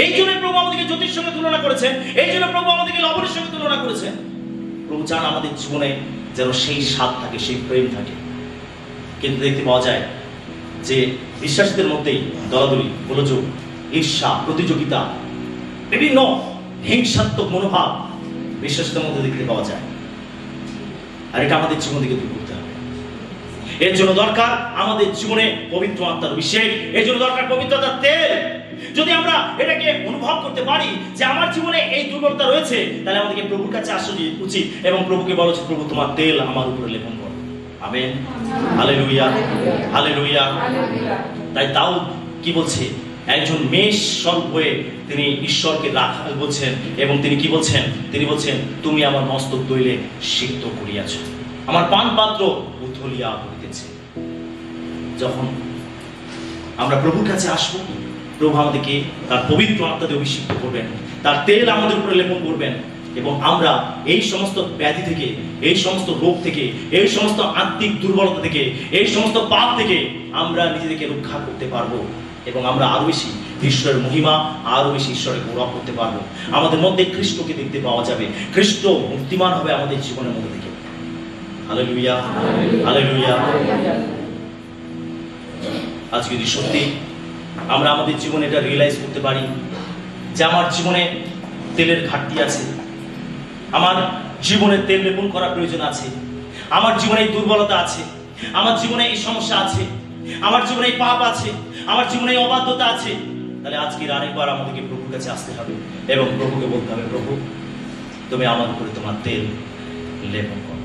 এই জন্য প্রভু আমাদেরকে জ্যোতির সঙ্গে তুলনা করেছেন, এই জন্য প্রভু আমাদেরকে লবণের সঙ্গে তুলনা করেছেন। প্রভু চান আমাদের জীবনে যেন সেই স্বাদ থাকে, সেই প্রেম থাকে। কিন্তু দেখতে পাওয়া যায় যে বিশ্বাসীদের মধ্যেই দলাদলি, গোলযোগ, ঈর্ষা, প্রতিযোগিতা, বিভিন্ন হিংসাত্মক মনোভাব বিশ্বাসীদের মধ্যে দেখতে পাওয়া যায়। আর এটা আমাদের জীবন থেকে দূর করতে হবে। এর জন্য দরকার আমাদের জীবনে পবিত্র আত্মার অভিষেক, এর জন্য দরকার পবিত্রতার তেল। যদি আমরা এটাকে অনুভব করতে পারি যে আমার জীবনে এই দুর্বলতা রয়েছে, তাহলে আমাদেরকে প্রভুর কাছে আসা উচিত এবং প্রভুকে বলা উচিত, প্রভু তোমার তেল আমার উপরে লেপন করো। Amen, hallelujah, hallelujah. তাই দাউদ কি বলছে? একজন মেষ স্বরূপ হয়ে তিনি ঈশ্বরকে রাখা বলছেন, এবং তিনি কি বলছেন? তিনি বলছেন, তুমি আমার মস্তক তৈলে সিক্ত করিয়াছ, আমার পান পাত্র উথলিয়া পড়িতেছে। যখন আমরা প্রভুর কাছে আসবো, প্রভু আমাদেরকে তার পবিত্র আত্মাতে অভিষিক্ত করবেন, তার তেল আমাদের উপরে লেপন করবেন, এবং আমরা এই সমস্ত ব্যাধি থেকে, এই সমস্ত রোগ থেকে, এই সমস্ত আত্মিক দুর্বলতা থেকে, এই সমস্ত পাপ থেকে আমরা নিজেদেরকে রক্ষা করতে পারবো, এবং আমরা আরো বেশি ঈশ্বরের মহিমা, আরো বেশি ঈশ্বরের গৌরব করতে পারবো। আমাদের মধ্যে খ্রিস্টকে দেখতে পাওয়া যাবে, খ্রিস্ট মূর্তিমান হবে আমাদের জীবনের মধ্যে থেকে। Hallelujah, hallelujah. আজকে যদি সত্যি আমরা আমাদের জীবনে এটা রিয়েলাইজ করতে পারি যে আমার জীবনে তেলের ঘাটতি আছে, আমার জীবনে তেল লেপন করার প্রয়োজন আছে, আমার জীবনে এই দুর্বলতা আছে, আমার জীবনে এই সমস্যা আছে, আমার জীবনে এই পাপ আছে, আমার জীবনে এই অবাধ্যতা আছে, তাহলে আজকে আরেকবার আমাদেরকে প্রভুর কাছে আসতে হবে এবং প্রভুকে বলতে হবে, প্রভু তুমি আমার উপরে তোমার তেল লেপন করো।